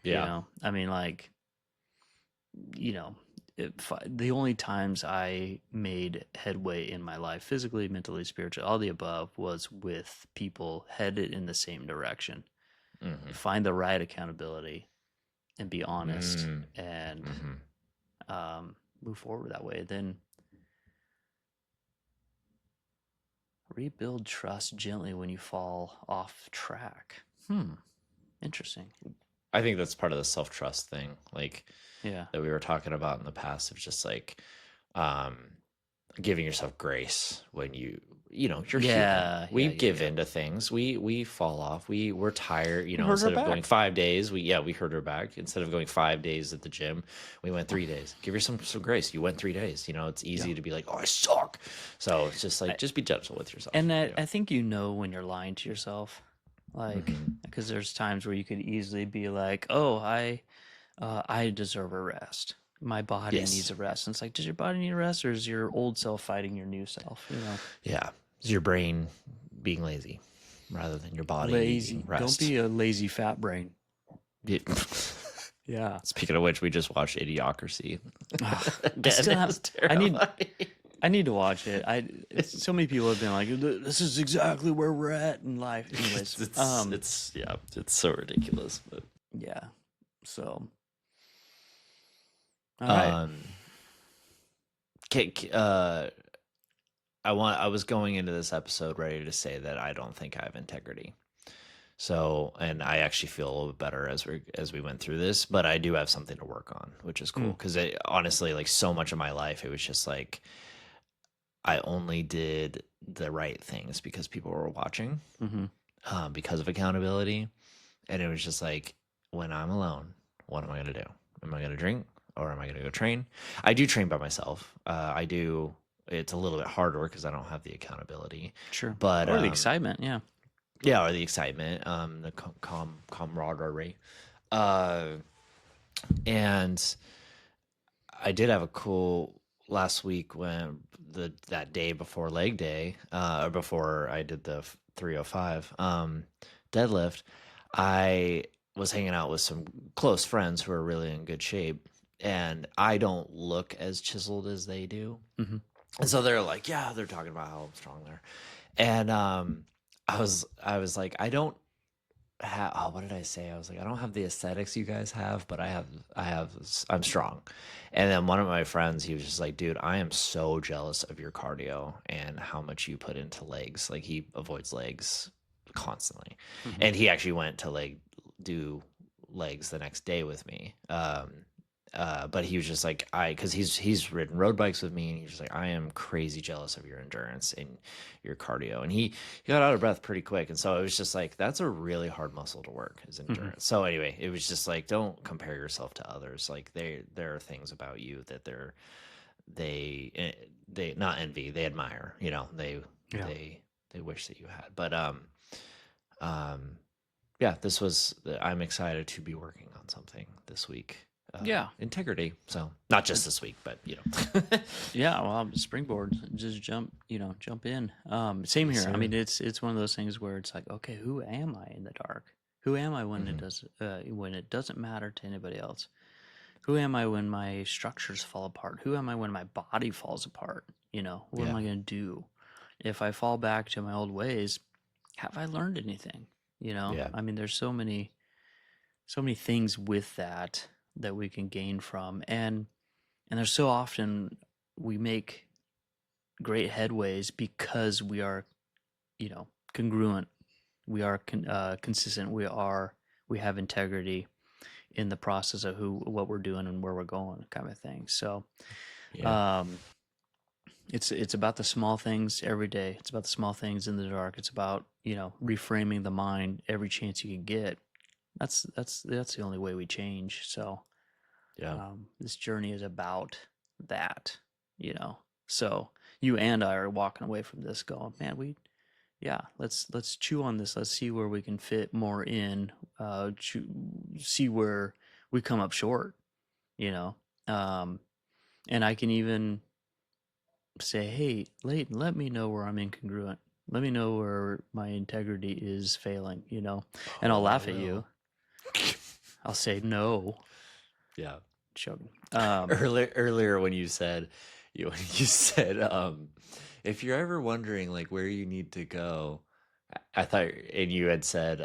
Yeah. I mean, like, you know, the only times I made headway in my life, physically, mentally, spiritually, all the above, was with people headed in the same direction. Mm-hmm. Find the right accountability and be honest and Mm-hmm. move forward that way. Then rebuild trust gently when you fall off track. Interesting. I think that's part of the self-trust thing, like Yeah. that we were talking about in the past, of just like um giving yourself grace when you're Yeah, human. We yeah, give yeah. into things. We fall off. We're tired. We hurt our Instead of going back. 5 days, we hurt our back. Instead of going 5 days at the gym, we went 3 days. Give yourself some grace. You went 3 days. It's easy to be like, oh, I suck. So it's just like, just be gentle with yourself. And I think when you're lying to yourself, like, because there's times where you could easily be like, oh, I deserve a rest. My body Yes. needs a rest. And it's like, does your body need a rest, or is your old self fighting your new self? Yeah. It's your brain being lazy rather than your body Lazy. needing rest. Don't be a lazy fat brain. Yeah. Speaking of which, we just watched Idiocracy. I still have. I need to watch it. So many people have been like, "This is exactly where we're at in life." Anyways, it's so ridiculous. But yeah. So, all right. I was going into this episode ready to say that I don't think I have integrity. So, and I actually feel a little bit better as we went through this, but I do have something to work on, which is cool. Because honestly, like, so much of my life, it was just like I only did the right things because people were watching, because of accountability, and it was just like, when I'm alone, what am I going to do? Am I going to drink, or am I going to go train? I do train by myself. I do. It's a little bit harder because I don't have the accountability. Sure. But or the excitement, yeah. Yeah, or the excitement, the camaraderie. And I did have a cool last week when that day before leg day, or before I did the 305 deadlift, I was hanging out with some close friends who are really in good shape, and I don't look as chiseled as they do. And so they're like, yeah, they're talking about how strong they're. And I was like, I don't have, what did I say? I was like, I don't have the aesthetics you guys have, but I'm strong. And then one of my friends, he was just like, dude, I am so jealous of your cardio and how much you put into legs. Like, he avoids legs constantly. And he actually went to do legs the next day with me. But he was just like, because he's ridden road bikes with me, and he's just like, I am crazy jealous of your endurance and your cardio. And he got out of breath pretty quick, and so it was just like, that's a really hard muscle to work, is endurance. So anyway, it was just like, don't compare yourself to others. Like, there are things about you that they not envy, they admire. Yeah. they wish that you had. But yeah, I'm excited to be working on something this week. Yeah. Integrity. So not just this week, but Yeah, well, springboard, just jump in. Same Yes, here. I sir. mean, it's one of those things where it's like, okay, who am I in the dark? Who am I when when it doesn't matter to anybody else? Who am I when my structures fall apart? Who am I when my body falls apart? What am Yeah. I going to do? If I fall back to my old ways, have I learned anything? Yeah. I mean, there's so many things with that we can gain from, and there's so often we make great headways because we are, congruent. We are consistent. We have integrity in the process of what we're doing and where we're going, kind of thing. So, Yeah. it's about the small things every day. It's about the small things in the dark. It's about reframing the mind every chance you can get. That's the only way we change. So, Yeah. this journey is about that. So you and I are walking away from this going, man, let's chew on this. Let's see where we can fit more in. See where we come up short. You know, and I can even say, hey, Leighton, let me know where I'm incongruent. Let me know where my integrity is failing. And I'll Oh, I laugh at will. you. I'll say no. Yeah. Joking. Earlier when you said if you're ever wondering like where you need to go, I thought, and you had said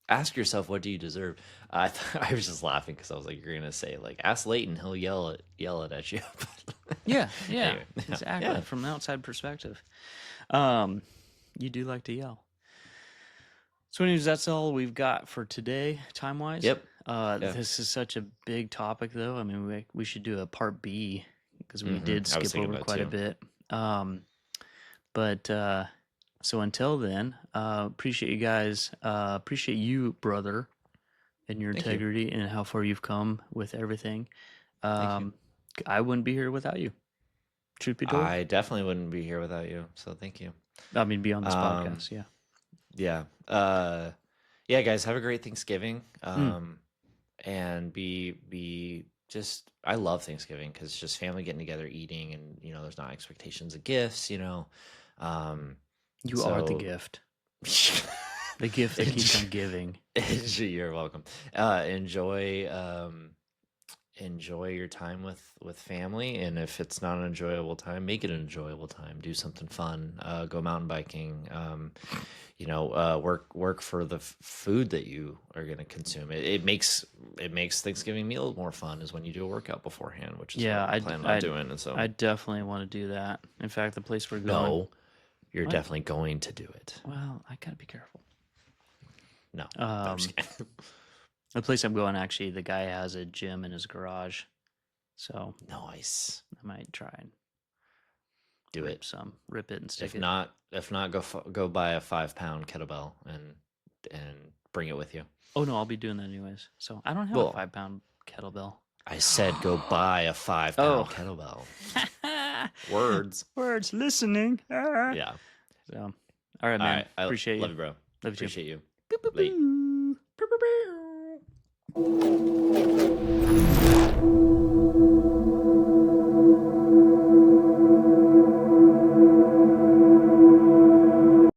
ask yourself, what do you deserve? I was just laughing because I was like, you're gonna say like ask Leighton, he'll yell it at you. Yeah, Anyway, exactly. yeah. From an outside perspective, you do like to yell. So, anyways, that's all we've got for today, time wise. Yep. Yeah. This is such a big topic, though. I mean, we should do a part B because we did I was skip thinking over about quite a too. bit. But so until then, appreciate you guys. Appreciate you, brother, and your Thank you. integrity and how far you've come with everything. Thank you. I wouldn't be here without you. Truth be told. I definitely wouldn't be here without you. So thank you. I mean, be on this Um, podcast. Yeah. yeah. Yeah, guys, have a great Thanksgiving. Mm. And be just, I love Thanksgiving because it's just family getting together, eating, and there's not expectations of gifts. You are the So gift. The gift that keeps on giving. You're welcome. Enjoy your time with family, and if it's not an enjoyable time, make it an enjoyable time. Do something fun. Go mountain biking. Work for the food that you are going to consume. It makes Thanksgiving meal more fun is when you do a workout beforehand, which is what I plan on doing. And so I definitely want to do that. In fact, the place we're going. no, you're What? definitely going to do it. Well, I gotta be careful. No, I'm just kidding. The place I'm going, actually, the guy has a gym in his garage, so Nice. I might try and Do rip it. it and stick If it. not, go buy a 5-pound kettlebell and bring it with you. Oh no, I'll be doing that anyways. So I don't have a Well, 5-pound kettlebell. I said go buy a 5-pound kettlebell. Words. Words listening. Yeah. So, all right, man. All right. I Appreciate love you. you, bro. Love you too. Appreciate you. Boop, boop, Late. boop.